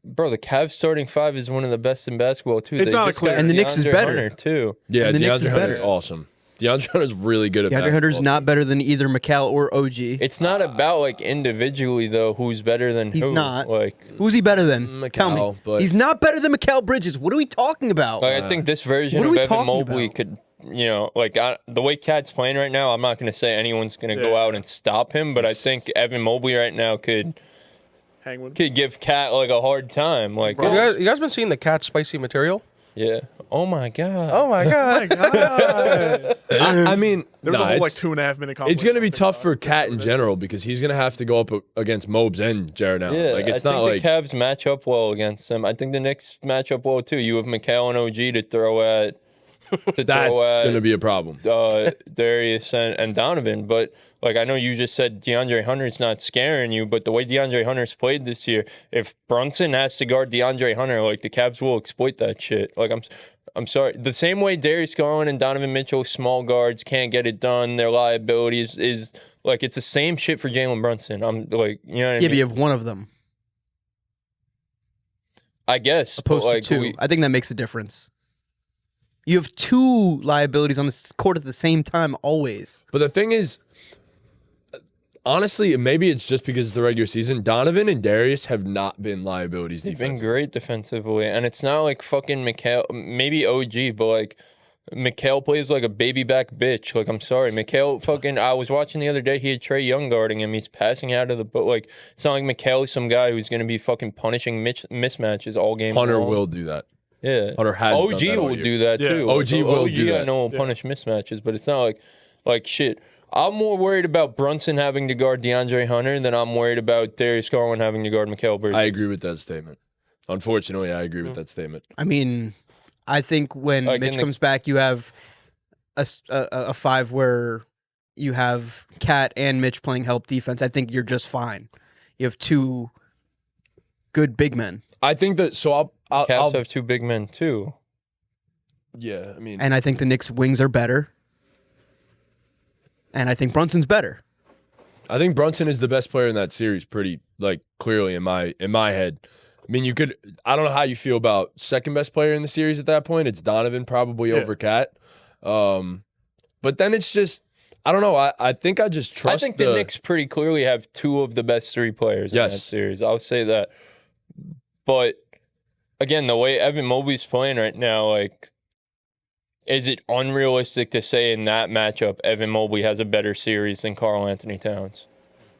bro, the Cavs starting five is one of the best in basketball too. It's They not a just clear- got And the Knicks is DeAndre better. Hunter, too. Yeah, And the Knicks DeAndre is Hunter's better. awesome. DeAndre Hunter's really good at DeAndre basketball. Hunter's not better than either Mikal or OG. It's not about like individually though who's better than He's who. not. Like Who's he better than? Tell me. Mikal, but- He's not better than Mikal Bridges. What are we talking about? I think this version What are of we Evan talking Mobley about? could, the way Cat's playing right now, I'm not going to say anyone's going to go out and stop him, but I think Evan Mobley right now could Hang with. give Cat like a hard time. Like, You guys been seeing the Cat spicy material? yeah. Oh my god. Oh my god! I mean, There was a whole like it's 2.5 minute. it's going to be tough for Cat in general because he's going to have to go up against Mobes and Jared Allen. Yeah, Like, it's I not think like. the Cavs match up well against them. I think the Knicks match up well too. You have Mikal and OG to throw at. That's going to be a problem. Darius and Donovan. But like I know you just said DeAndre Hunter's not scaring you, but the way DeAndre Hunter's played this year, if Brunson has to guard DeAndre Hunter, like the Cavs will exploit that shit. Like I'm sorry. The same way Darius Garland and Donovan Mitchell, small guards, can't get it done. Their liability is like it's the same shit for Jalen Brunson. I'm like, you know what I Yeah, mean? but you have one of them I guess. opposed but, like, to two. I think that makes a difference. You have two liabilities on the court at the same time always. But the thing is, honestly, maybe it's just because it's the regular season. Donovan and Darius have not been liabilities They've been defensively. great defensively, and it's not like fucking Mikal, maybe OG, but like Mikal plays like a baby back bitch. Like I'm sorry, Mikal fucking. I was watching the other day. He had Trey Young guarding him. He's passing out of the but like it's not like Mikal is some guy who's gonna be fucking punishing mismatches all game. Hunter long. will do that. Yeah, Hunter has OG done that all will year. do that Yeah. too. OG Like, will OG do I that. know will punish mismatches, but it's not like shit. I'm more worried about Brunson having to guard DeAndre Hunter than I'm worried about Darius Garland having to guard Mikal Bridges. I agree with that statement. Unfortunately, I agree with that statement. I mean, I think when Like, Mitch in the- comes back, you have a five where you have Cat and Mitch playing help defense. I think you're just fine. You have two good big men, I think that. So I'll Cavs have two big men too. yeah. I mean, and I think the Knicks' wings are better. And I think Brunson's better. I think Brunson is the best player in that series, pretty like clearly in my head. I mean, you could. I don't know how you feel about second best player in the series at that point. It's Donovan probably over Cat. But then it's just I don't know. I think I just trust. I think the Knicks pretty clearly have two of the best three players in that series. I'll say that. But again, the way Evan Mobley's playing right now, like, is it unrealistic to say in that matchup Evan Mobley has a better series than Karl Anthony Towns?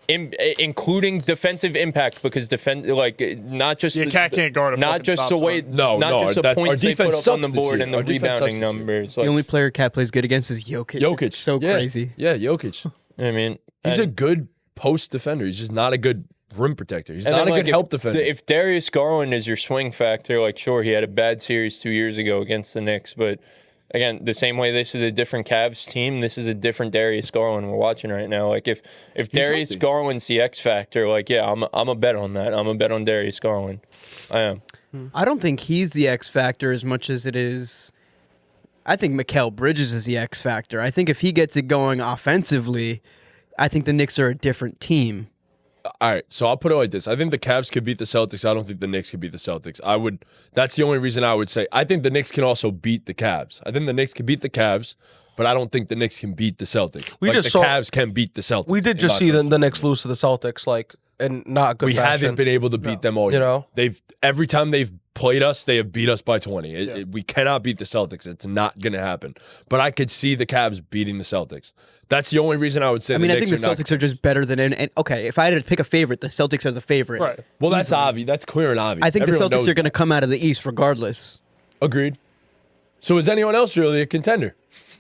Including defensive impact, because not just Cat can't guard a not fucking just stop the way sign. not just the our points they put defense up on the sucks this board year. and the Our defense rebounding sucks this year. numbers. The Like, only player Cat plays good against is Jokic. Jokic. It's so Yeah. crazy. Yeah, Jokic. I mean, He's a good post defender. He's just not a good rim protector. He's and not then, a good like, help defender. If Darius Garland is your swing factor, like, sure, he had a bad series 2 years ago against the Knicks, but again, the same way this is a different Cavs team, this is a different Darius Garland we're watching right now. Like, if Darius healthy. Garland's the X factor, like, yeah, I'm a bet on that. I'm a bet on Darius Garland. I am. I don't think he's the X factor as much as it is. I think Mikal Bridges is the X factor. I think if he gets it going offensively, I think the Knicks are a different team. All right, so I'll put it like this. I think the Cavs could beat the Celtics. I don't think the Knicks could beat the Celtics. That's the only reason I would say. I think the Knicks can also beat the Cavs. I think the Knicks can beat the Cavs, but I don't think the Knicks can beat the Celtics. We just the saw- Cavs can beat the Celtics. We did just see the Knicks lose to the Celtics, like, in not good We fashion. haven't been able to beat them all year. You know? Every time they've played us, they have beat us by 20. We cannot beat the Celtics. It's not going to happen. But I could see the Cavs beating the Celtics. That's the only reason I would say. I mean, the I think Knicks the are not. Celtics are just better than. And okay, if I had to pick a favorite, the Celtics are the favorite. Right. Well, that's obvious. That's clear and obvious. I think Everyone the Celtics knows are going to that. come out of the East regardless. Agreed. So is anyone else really a contender?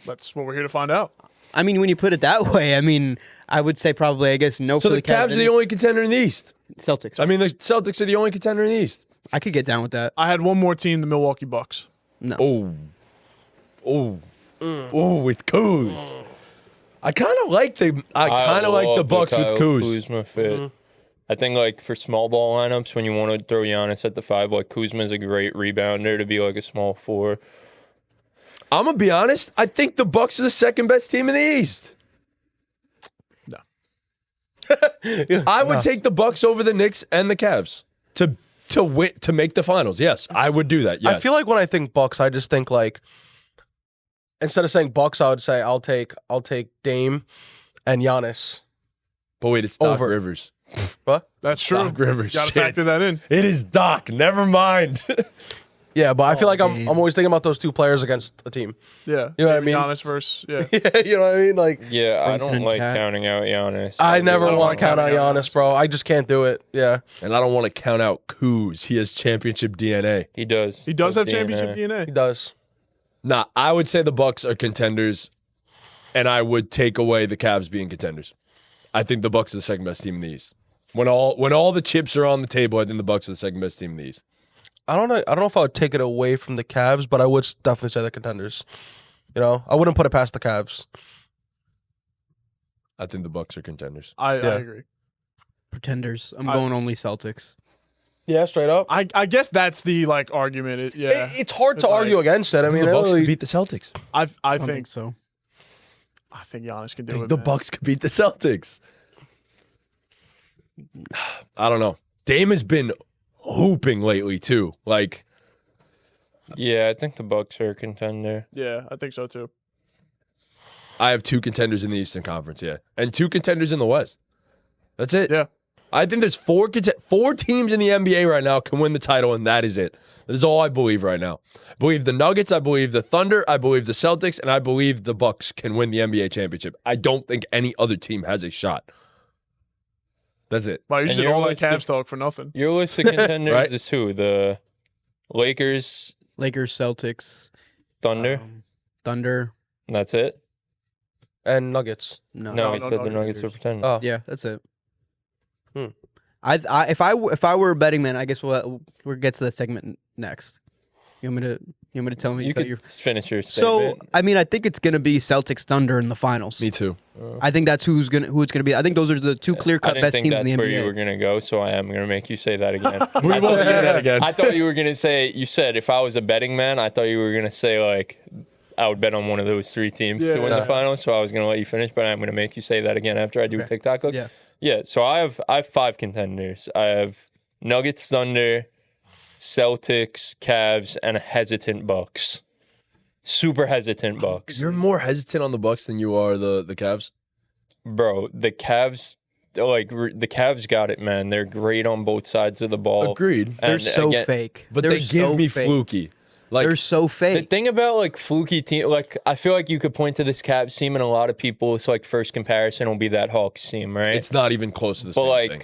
That's what we're here to find out. I mean, when you put it that way, I mean, I would say probably, I guess, no So for the Cavs are the only contender in the East. Celtics. I mean, the Celtics are the only contender in the East. I could get down with that. I had one more team, the Milwaukee Bucks. Oh, with Kuz. I kind of like the Bucks with Kyle Kuz. Kuzma fit. I think like for small ball lineups, when you want to throw Giannis at the 5, like Kuzma's a great rebounder to be like a small 4. I'm gonna be honest. I think the Bucks are the second best team in the East. No. I would take the Bucks over the Knicks and the Cavs to make the finals. Yes, I would do that. Yes. I feel like when I think Bucks, I just think like instead of saying Bucks, I would say I'll take Dame and Giannis. But wait, it's Doc Over. Rivers. What? That's true. Doc Rivers. You gotta Shit. factor that in. It is Doc. Never mind. Yeah, but I feel like man. I'm always thinking about those 2 players against a team. Yeah. You know what I Maybe mean? Giannis versus, yeah. You know what I mean? Like Yeah, I Brunson don't and like Cat. counting out Giannis. I do never don't want wanna to count out count out Giannis, bro. I just can't do it. Yeah. And I don't want to count out Kuz. He has championship DNA. He does. He does have DNA. championship He DNA. does. Nah, I would say the Bucks are contenders, and I would take away the Cavs being contenders. I think the Bucks are the second best team in the East. When all the chips are on the table, I think the Bucks are the second best team in the East. I don't know if I would take it away from the Cavs, but I would definitely say the contenders. You know, I wouldn't put it past the Cavs. I think the Bucks are contenders. I Yeah. agree. Pretenders. I'm I- going only Celtics. Yeah, straight up. I guess that's the like argument. It's hard to It's argue like- against it. I mean, the Bucks really- could beat the Celtics. I I don't think think so. I think Giannis can do I think it. the man. Bucks could beat the Celtics. I don't know. Dame has been hooping lately too. Like, Yeah, I think the Bucks are a contender. Yeah, I think so too. I have 2 contenders in the Eastern Conference, yeah, and 2 contenders in the West. That's it. Yeah. I think there's 4 teams in the NBA right now can win the title, and that is it. That is all I believe right now. I believe the Nuggets, I believe the Thunder, I believe the Celtics, and I believe the Bucks can win the NBA championship. I don't think any other team has a shot. That's it. Wow, you And just did you're all that always Cavs the- talk for nothing. Your list of contenders Right. is who? The Lakers, Lakers, Celtics, Thunder. Thunder. And that's it. and Nuggets. No. No, he no, said the Nuggets. Nuggets are pretenders. Oh, Yeah, that's it. Hmm. If I were a betting man, I guess we'll get to that segment next. You want me to tell me? You that could you're- finish your So statement. I mean, I think it's gonna be Celtics Thunder in the finals. Me too. I think that's who it's gonna be. I think those are the 2 clear I cut didn't best think teams that's in the where you were NBA. gonna go, so I am gonna make you say that again. We will say that again. I thought you were gonna say. You said if I was a betting man, I thought you were gonna say like I would bet on one of those 3 teams to win Yeah. the finals. So I was gonna let you finish, but I'm gonna make you say that again after I do a Okay. TikTok look. Yeah. Yeah. So I have 5 contenders. I have Nuggets, Thunder, Celtics, Cavs, and a hesitant Bucks. Super hesitant Bucks. You're more hesitant on the Bucks than you are the Cavs. Bro, the Cavs, the Cavs got it, man. They're great on both sides of the ball. Agreed. They're And so again, fake. But They're they give so me fake. fluky. Like, They're so The fake. thing about like fluky team, like I feel like you could point to this Cavs team, and a lot of people, it's like first comparison will be that Hawks team, right? it's not even close to the but same like thing.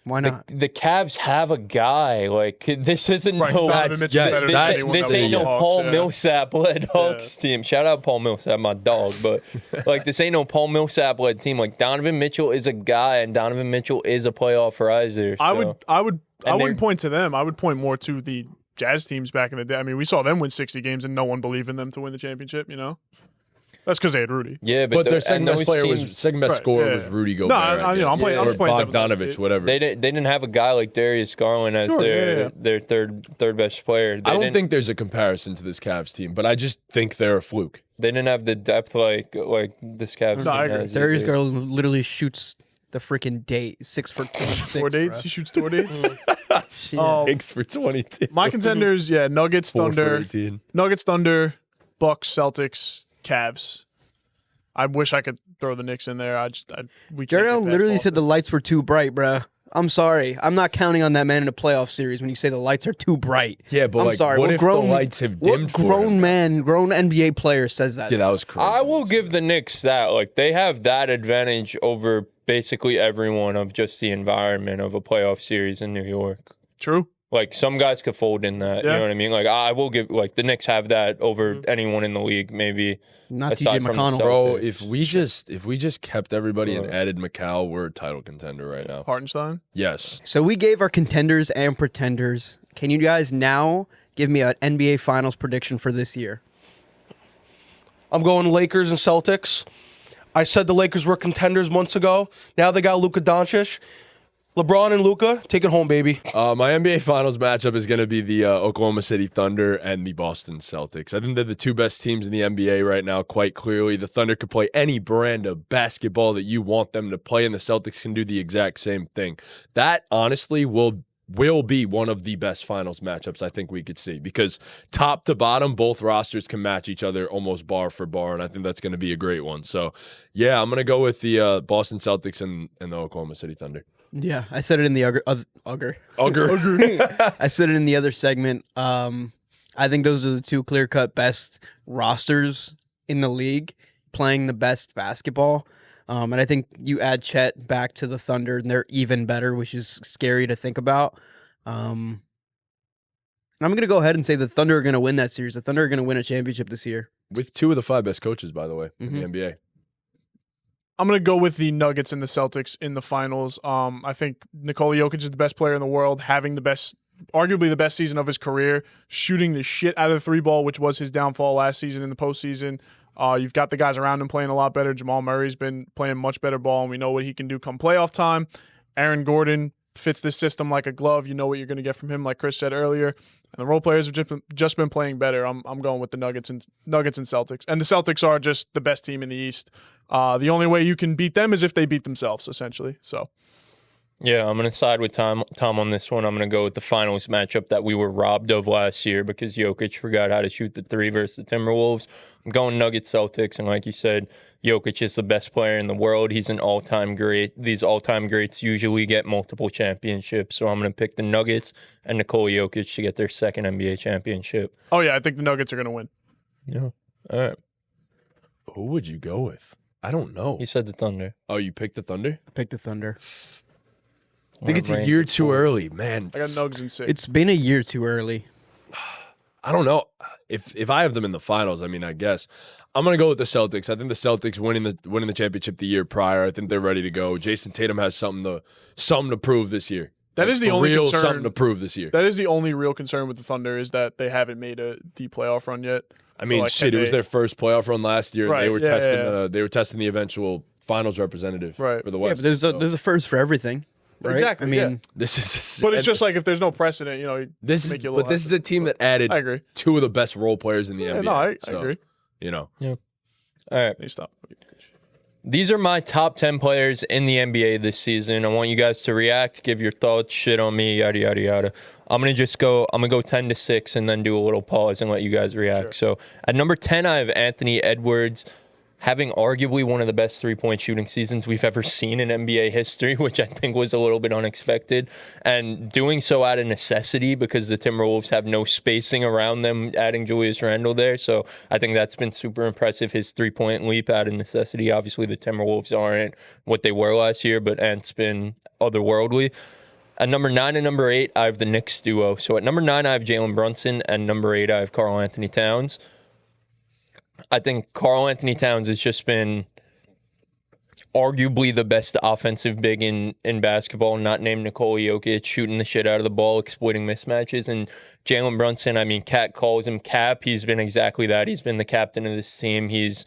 Why not? the Cavs have a guy. Like this isn't Right, no. Donovan Mitchell's yes, better than that's- anyone This that ain't was no on the Hawks, Paul yeah. Millsap led Hawks team. Shout out Paul Millsap, my dog. But like this ain't no Paul Millsap led team. Like Donovan Mitchell is a guy, and Donovan Mitchell is a playoff riser. I so- wouldn't they're- point to them. I would point more to the Jazz teams back in the day. I mean, we saw them win 60 games and no one believed in them to win the championship, you know? That's because they had Rudy. Yeah, But their and second best those player teams- second best Right, scorer yeah. was Rudy No, Gobert. I- you know, I'm playing- or I'm just playing devil's Bogdanovich, advocate. whatever. They didn't have a guy like Darius Garland as Sure, their yeah. their third best player. They I don't didn't- think there's a comparison to this Cavs team, but I just think they're a fluke. they didn't have the depth like this Cavs No, I team agree. has. Darius either. Garland literally shoots the freaking date 6 for 26. 4 dates. He shoots 4 dates. Yeah. 6 for 22. My contenders, yeah, Nuggets, 4 for Thunder, 18. Nuggets, Thunder, Bucks, Celtics, Cavs. I wish I could throw the Knicks in there. We can't Jerry get Allen past literally Boston. said the lights were too bright, bruh. I'm sorry. I'm not counting on that man in a playoff series when you say the lights are too bright. Yeah, but I'm like, sorry. what What if grown- the lights have What dimmed for grown him? man, grown NBA player says that? Yeah, that was crazy. I will give the Knicks that. Like they have that advantage over basically everyone of just the environment of a playoff series in New York. True. Like some guys could fold in that. You Yeah. know what I mean? Like I will give like the Knicks have that over anyone in the league, maybe. Not Aside TJ from the McConnell. Bro, Celtics. if we just kept everybody and added Macau, we're a title contender right now. Hartenstein. Yes. So we gave our contenders and pretenders. Can you guys now give me an NBA Finals prediction for this year? I'm going Lakers and Celtics. I said the Lakers were contenders months ago. Now they got Luka Doncic. LeBron and Luka, take it home, baby. My NBA Finals matchup is going to be the Oklahoma City Thunder and the Boston Celtics. I think they're the two best teams in the NBA right now, quite clearly. The Thunder could play any brand of basketball that you want them to play, and the Celtics can do the exact same thing. That, honestly, will be one of the best finals matchups I think we could see, because top to bottom, both rosters can match each other almost bar for bar, and I think that's going to be a great one. So, yeah, I'm going to go with the Boston Celtics and the Oklahoma City Thunder. Yeah, I said it in the I said it in the other segment. I think those are the two clear-cut best rosters in the league playing the best basketball. And I think you add Chet back to the Thunder, and they're even better, which is scary to think about. And I'm going to go ahead and say the Thunder are going to win that series. The Thunder are going to win a championship this year. With two of the 5 best coaches, by the way, in the NBA. I'm going to go with the Nuggets and the Celtics in the finals. I think Nikola Jokic is the best player in the world, having arguably the best season of his career, shooting the shit out of the three ball, which was his downfall last season in the postseason. You've got the guys around him playing a lot better. Jamal Murray's been playing much better ball, and we know what he can do come playoff time. Aaron Gordon fits this system like a glove. You know what you're going to get from him, like Chris said earlier. And the role players have just been playing better. I'm going with the Nuggets and Celtics. And the Celtics are just the best team in the East. The only way you can beat them is if they beat themselves, essentially. So, yeah, I'm going to side with Tom on this one. I'm going to go with the finals matchup that we were robbed of last year because Jokic forgot how to shoot the three versus the Timberwolves. I'm going Nuggets Celtics, and like you said, Jokic is the best player in the world. He's an all-time great. These all-time greats usually get multiple championships, so I'm going to pick the Nuggets and Nikola Jokic to get their second NBA championship. Oh, yeah, I think the Nuggets are going to win. Yeah. All right. Who would you go with? I don't know. You said the Thunder. Oh, you picked the Thunder? Pick the Thunder. I think it's a year too early, man. I got Nuggets in 6. It's been a year too early. I don't know. If I have them in the finals, I mean, I guess. I'm going to go with the Celtics. I think the Celtics winning the championship the year prior, I think they're ready to go. Jason Tatum has something to prove this year. That is the only real concern. Something to prove this year. That is the only real concern with the Thunder, is that they haven't made a deep playoff run yet. I mean, it was their first playoff run last year. Right, They were yeah. They were testing the eventual finals representative for the West. Yeah, but there's a first for everything. Right? Exactly. I mean, this is. But it's just like if there's no precedent, this is a team that added I agree. 2 of the best role players in the NBA. No, I agree. All right. Hey, stop. These are my top 10 players in the NBA this season. I want you guys to react, give your thoughts, shit on me, yada, yada, yada. I'm going to go 10 to 6 and then do a little pause and let you guys react. Sure. So at number 10, I have Anthony Edwards, having arguably one of the best three-point shooting seasons we've ever seen in NBA history, which I think was a little bit unexpected, and doing so out of necessity because the Timberwolves have no spacing around them, adding Julius Randle there. So I think that's been super impressive, his three-point leap out of necessity. Obviously, the Timberwolves aren't what they were last year, but Ant's been otherworldly. At number 9 and number 8, I have the Knicks duo. So at number 9, I have Jalen Brunson, and number 8, I have Karl Anthony Towns. I think Karl Anthony Towns has just been arguably the best offensive big in basketball, not named Nikola Jokic, shooting the shit out of the ball, exploiting mismatches. And Jalen Brunson, I mean, Cat calls him Cap. He's been exactly that. He's been the captain of this team. He's,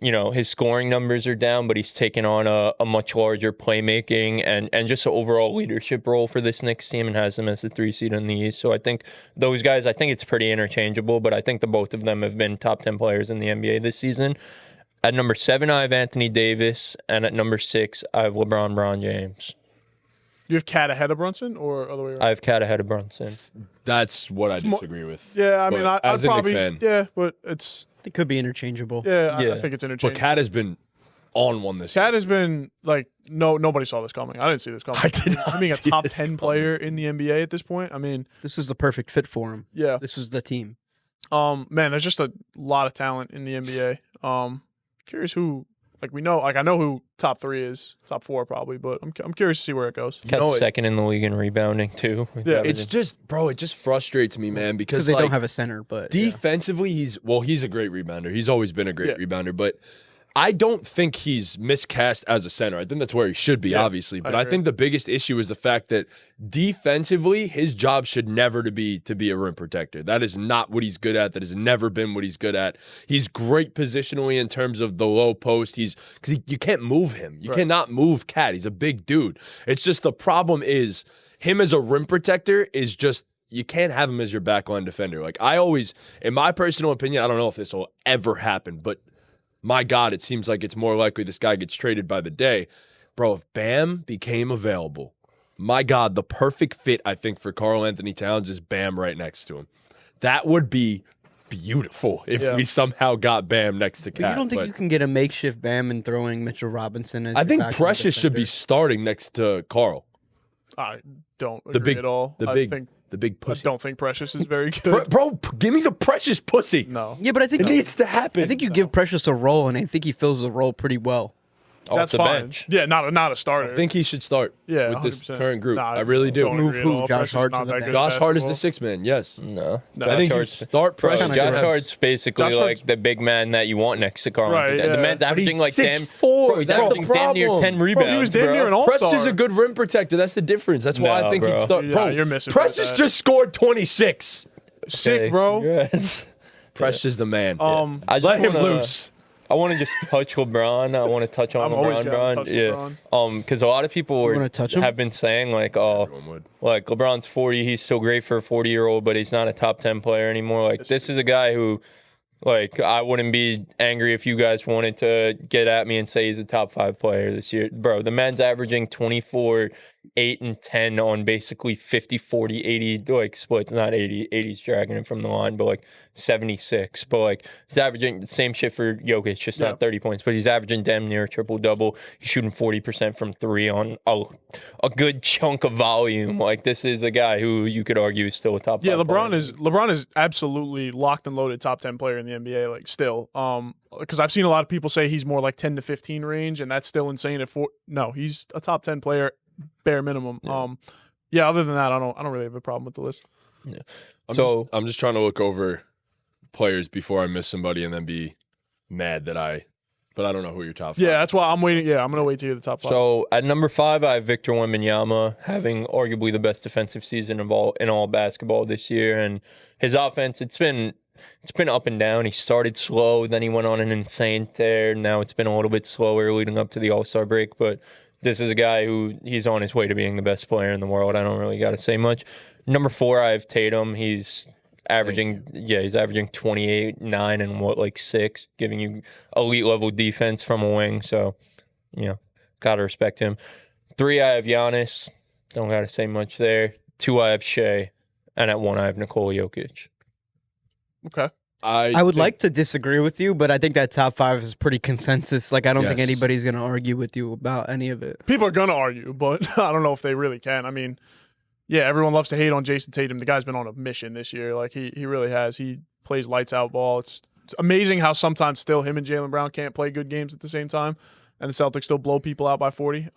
his scoring numbers are down, but he's taken on a much larger playmaking and just an overall leadership role for this Knicks team and has them as the 3 seed in the East. So I think those guys, I think it's pretty interchangeable, but I think the both of them have been top 10 players in the NBA this season. At number 7, I have Anthony Davis, and at number 6, I have LeBron James. You have Cat ahead of Brunson or other way around? I have Cat ahead of Brunson. That's what I disagree with. Yeah, I mean, But I'd as a probably, Knicks fan. yeah, but it's, it could be interchangeable. yeah, Yeah. I think it's But interchangeable. Cat has been on one this Cat year. has been like, nobody saw this coming. I didn't see this coming. I did not Him being a see top this 10 coming. player in the NBA at this point. I mean, This is the perfect fit for him. yeah. This is the team. Man, there's just a lot of talent in the NBA. Curious who, I know who top 3 is, top 4 probably, but I'm curious to see where it goes. Cat's second in the league in rebounding, too. Yeah. It's just, bro, it just frustrates me, man, because Because they don't have a center, but defensively, he's a great rebounder. He's always been a great rebounder, but I don't think he's miscast as a center. I think that's where he should be, obviously. But I think the biggest issue is the fact that defensively, his job should never be a rim protector. That is not what he's good at. That has never been what he's good at. He's great positionally in terms of the low post. You can't move him. You cannot move Cat. He's a big dude. It's just the problem is him as a rim protector is just, you can't have him as your backline defender. Like I always, in my personal opinion, I don't know if this will ever happen, but my God, it seems like it's more likely this guy gets traded by the day. Bro, if Bam became available, my God, the perfect fit, I think, for Karl Anthony Towns is Bam right next to him. That would be beautiful if we somehow got Bam next to Cat. But you don't think you can get a makeshift Bam and throwing Mitchell Robinson as I your think backline Precious should be defender? starting next to Karl. I don't agree at all. The big I pussy. don't think Precious is very good. Bro, give me the Precious pussy. No. Yeah, but I think It needs to happen. I think you give Precious a role, and I think he fills the role pretty well. Off the fine. bench. Yeah, not a starter. I think he should start Yeah, with this 100%. current group. Nah, I really do. don't Move agree at who? all. Josh Precious Hart not to the that bench? good Josh at Hart is the basketball. sixth man, yes. No. I think you start Precious. Josh Hart's basically Josh Hart's- like the big man that you want next to Karl. Right, The yeah. man's But averaging like he's damn 6'4". Bro, he's That's the averaging damn near problem. 10 rebounds. Bro, he was damn near an all-star. Precious is a good rim protector. That's the difference. That's why No, I think bro. he'd start. Yeah, Bro, you're missing Precious that. just scored 26. Sick, bro. Yes. Precious is the man. I just Let him wanna- loose. I want to just touch LeBron. I want to touch on I'm always LeBron. down to touch LeBron. Because a lot of people wanna touch him? have been saying like, oh, Everyone would. like LeBron's 40, he's still great for a 40-year-old, but he's not a top 10 player anymore. Like this is a guy who, like, I wouldn't be angry if you guys wanted to get at me and say he's a top 5 player this year. Bro, the man's averaging 24, 8, and 10 on basically 50, 40, 80, like splits. Not 80. 80's dragging him from the line, but like 76. But like he's averaging the same shit for Jokic, just not 30 points. But he's averaging damn near a triple-double. He's shooting 40% from 3 on a good chunk of volume. Like this is a guy who you could argue is still a top 5 Yeah, player. LeBron is absolutely locked and loaded top 10 player in the NBA. Like still, because I've seen a lot of people say he's more like 10 to 15 range, and that's still insane. No, he's a top 10 player, bare minimum. Yeah. Other than that, I don't really have a problem with the list. I'm just trying to look over players before I miss somebody and then be mad that but I don't know who your top 5. Yeah, that's why I'm waiting. Yeah, I'm gonna wait to hear the top 5. So at number 5, I have Victor Wembanyama having arguably the best defensive season in all basketball this year, and his offense it's been up and down. He started slow, then he went on an insane tear. Now it's been a little bit slower leading up to the All-Star break, but this is a guy who he's on his way to being the best player in the world. I don't really got to say much. Number 4, I have Tatum. He's averaging 28, 9, and 6, giving you elite level defense from a wing. So, gotta respect him. 3, I have Giannis. Don't gotta say much there. 2, I have Shea, and at 1, I have Nikola Jokic. Okay. I would like to disagree with you, but I think that top 5 is pretty consensus. Like, I don't think Yes. anybody's going to argue with you about any of it. People are gonna argue, but I don't know if they really can. I mean, yeah, everyone loves to hate on Jason Tatum. The guy's been on a mission this year. Like he really has. He plays lights out ball. It's amazing how sometimes still him and Jaylen Brown can't play good games at the same time, and the Celtics still blow people out by 40.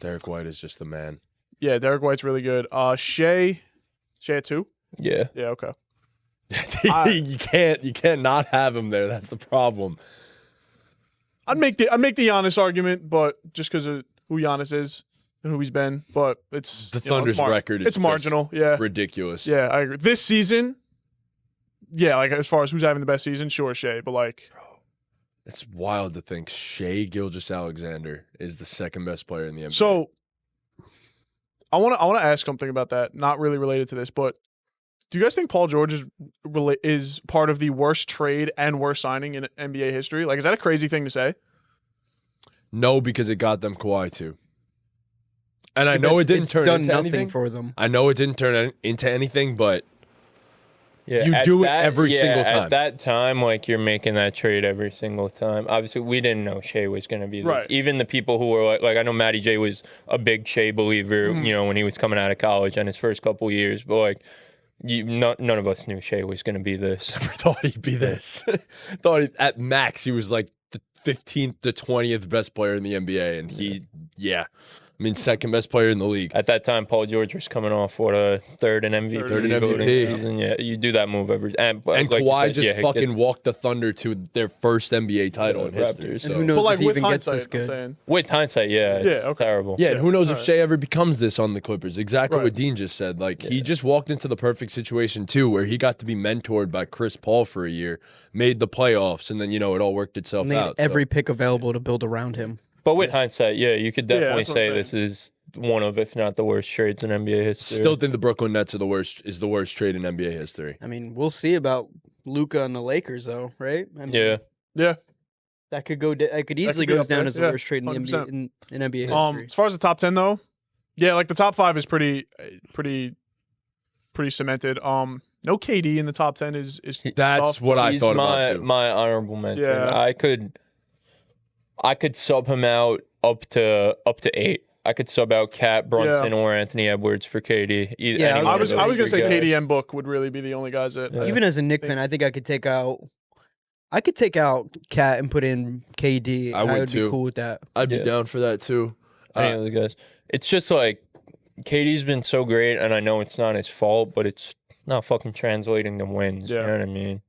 Derek White is just the man. Yeah, Derek White's really good. Shea at 2. Yeah. Yeah, okay. you can't not have him there. That's the problem. I'd make the Giannis argument, but just because of who Giannis is and who he's been, but it's The you know, Thunder's record is It's marginal. Yeah, ridiculous. yeah, I agree. This season, yeah, like as far as who's having the best season, sure, Shea, but like, It's wild to think Shea Gilgeous-Alexander is the second best player in the NBA. so I want to ask something about that, not really related to this, but do you guys think Paul George is part of the worst trade and worst signing in NBA history? Like, is that a crazy thing to say? No, because it got them Kawhi too. And I know it didn't It's turn done into nothing anything. for them. I know it didn't turn into anything, but Yeah, You at do it every single time. At that time, like you're making that trade every single time. Obviously, we didn't know Shea was going to be this. Right. Even the people who were like I know Matty J was a big Shea believer, when he was coming out of college and his first couple years, but like none of us knew Shea was going to be this. never thought he'd be this. At max he was like the 15th to 20th best player in the NBA, and I mean, second best player in the league. At that time, Paul George was coming off a third in MVP. Third in voting MVP. season. Yeah, you do that move every. And And like you Kawhi said, just yeah, it fucking gets- walked the Thunder to their first NBA title in history. Raptors. So. And who knows But like if he with even gets hindsight, this I'm good. saying. With hindsight, yeah, it's okay. terrible. Yeah, and who knows if alright. Shea ever becomes this on the Clippers? Exactly Right. what Dean just said. Like, he just walked into the perfect situation, too, where he got to be mentored by Chris Paul for a year, made the playoffs, and then, it all worked itself And they had out. every pick available to build around him. But with hindsight, yeah, you could definitely that's what I'm say this is one of, if not the worst trades in NBA history. Still think the Brooklyn Nets are the worst trade in NBA history. I mean, we'll see about Luka and the Lakers, though, right? I mean, Yeah. Yeah. that could go. That could easily be go up there, down as the yeah, worst trade in the 100%. NBA in NBA history. As far as the top 10 though, yeah, like the top 5 is pretty cemented. No KD in the top 10 is That's tough. what I He's thought about, too. my honorable mention. Yeah. I could sub him out up to 8. I could sub out Cat Brunson or Anthony Edwards for KD. Yeah, Any I one was of I those was gonna say three guys. KD and Book would really be the only guys that Yeah. Even as a Knick fan, I think I could take out. I could take out Cat and put in KD. I would be too. cool with that. I'd be Yeah. down for that, too. Any of the guys. It's just like KD's been so great, and I know it's not his fault, but it's not fucking translating to wins. Yeah. You know what I mean?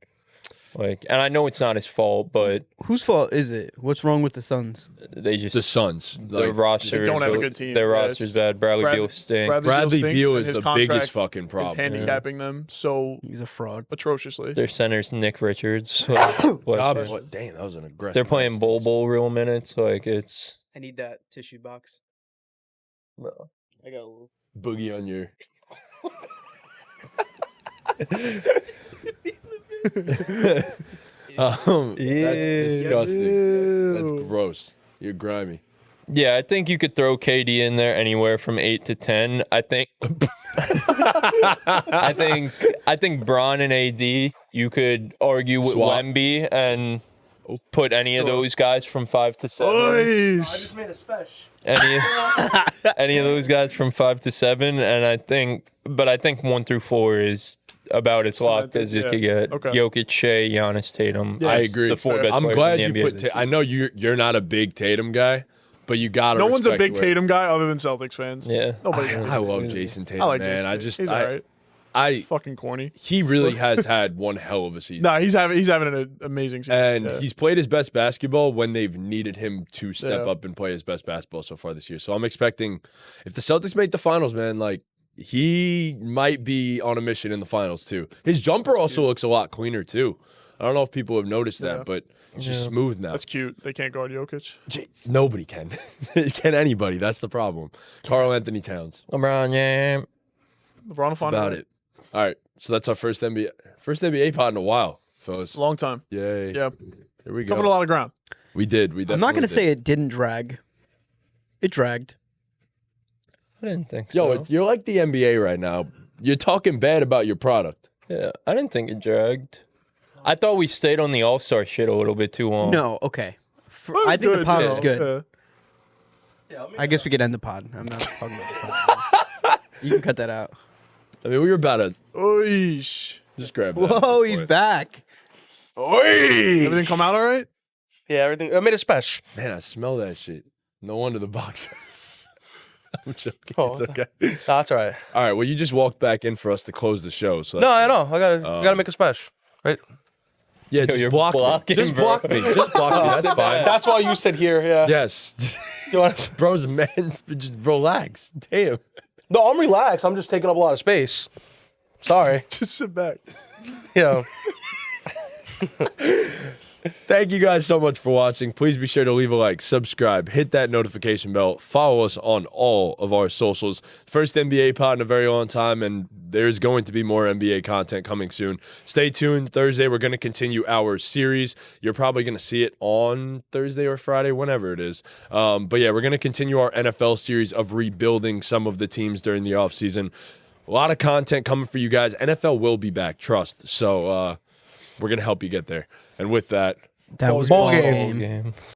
Like, and I know it's not his fault, but Whose fault is it? What's wrong with the Suns? they just The Suns. their Like, roster. They don't have a good team. Their Yeah, roster's it's- bad. Bradley Beal stinks. Bradley stinks, Beal and is his the contract biggest fucking is problem. handicapping them so He's a fraud. atrociously. Their center's Nick Richards. So, bless God, him. what- Damn, that was an aggressive. They're playing instance. Bol real minutes. Like it's. I need that tissue box. I got a little. Boogie on your. That's disgusting. That's gross. You're grimy. Yeah, I think you could throw KD in there anywhere from 8 to 10. I think. I think Bron and AD. You could argue with Swap. Wemby and put any of those guys from 5 to 7. Oish. made a special. Any of those guys from 5 to 7, and I think 1 through 4 is about as locked as you Yeah. could get. Okay. Jokic, Shea, Giannis, Tatum. I agree. The 4 Fair. best I'm players glad in you the NBA put. this I season. know you're not a big Tatum guy, but you gotta. No one's a respect big where- Tatum guy other than Celtics fans. Yeah. Nobody. I love Jason Tatum, I like man. Jason Tatum. He's alright. I Fucking corny. he really has had one hell of a season. Nah, he's having an amazing season. And Yeah. he's played his best basketball when they've needed him to step Yeah. up and play his best basketball so far this year. So I'm expecting, if the Celtics make the finals, man, like he might be on a mission in the finals too. His jumper also looks a lot cleaner too. I don't know if people have noticed that, Yeah. but it's just smooth now. That's cute. They can't guard Jokic. Nobody can. Can anybody? That's the problem. Carl Anthony Towns. LeBron James. LeBron will find About it. All right. So that's our first NBA pod in a while, fellas. Long time. Yay. Yeah. Here we go. Covered a lot of ground. We did. We I'm definitely not gonna did. say it didn't drag. It dragged. I didn't think Yo, so. you're like the NBA right now. You're talking bad about your product. Yeah, I didn't think it dragged. I thought we stayed on the All-Star shit a little bit too long. No, okay. I think the pod was good. Yeah. I guess we could end the pod. I'm not talking about the pod. You can cut that out. I mean, we were about to Oish. just grab that. Whoa, he's back. Everything come out all right? Yeah, everything. I made a special. Man, I smell that shit. No wonder the box. I'm joking. Oh, It's okay. Nah, that's all right. All right. Well, you just walked back in for us to close the show. So No, that's I good. know. I gotta make a special. Right? Yeah, just you're block me. blocking, Just bro. block me. Just block me. That's fine. That's why you sit here. Yeah. Yes. You want Bro's man. Just relax. Damn. No, I'm relaxed. I'm just taking up a lot of space. Sorry. Just sit back. Yeah. Thank you guys so much for watching. Please be sure to leave a like, subscribe, hit that notification bell, follow us on all of our socials. First NBA pod in a very long time, and there's going to be more NBA content coming soon. Stay tuned. Thursday, we're going to continue our series. You're probably going to see it on Thursday or Friday, whenever it is. But yeah, we're going to continue our NFL series of rebuilding some of the teams during the offseason. A lot of content coming for you guys. NFL will be back, trust. So we're going to help you get there. And with that, That was Ball ball game. game. Game.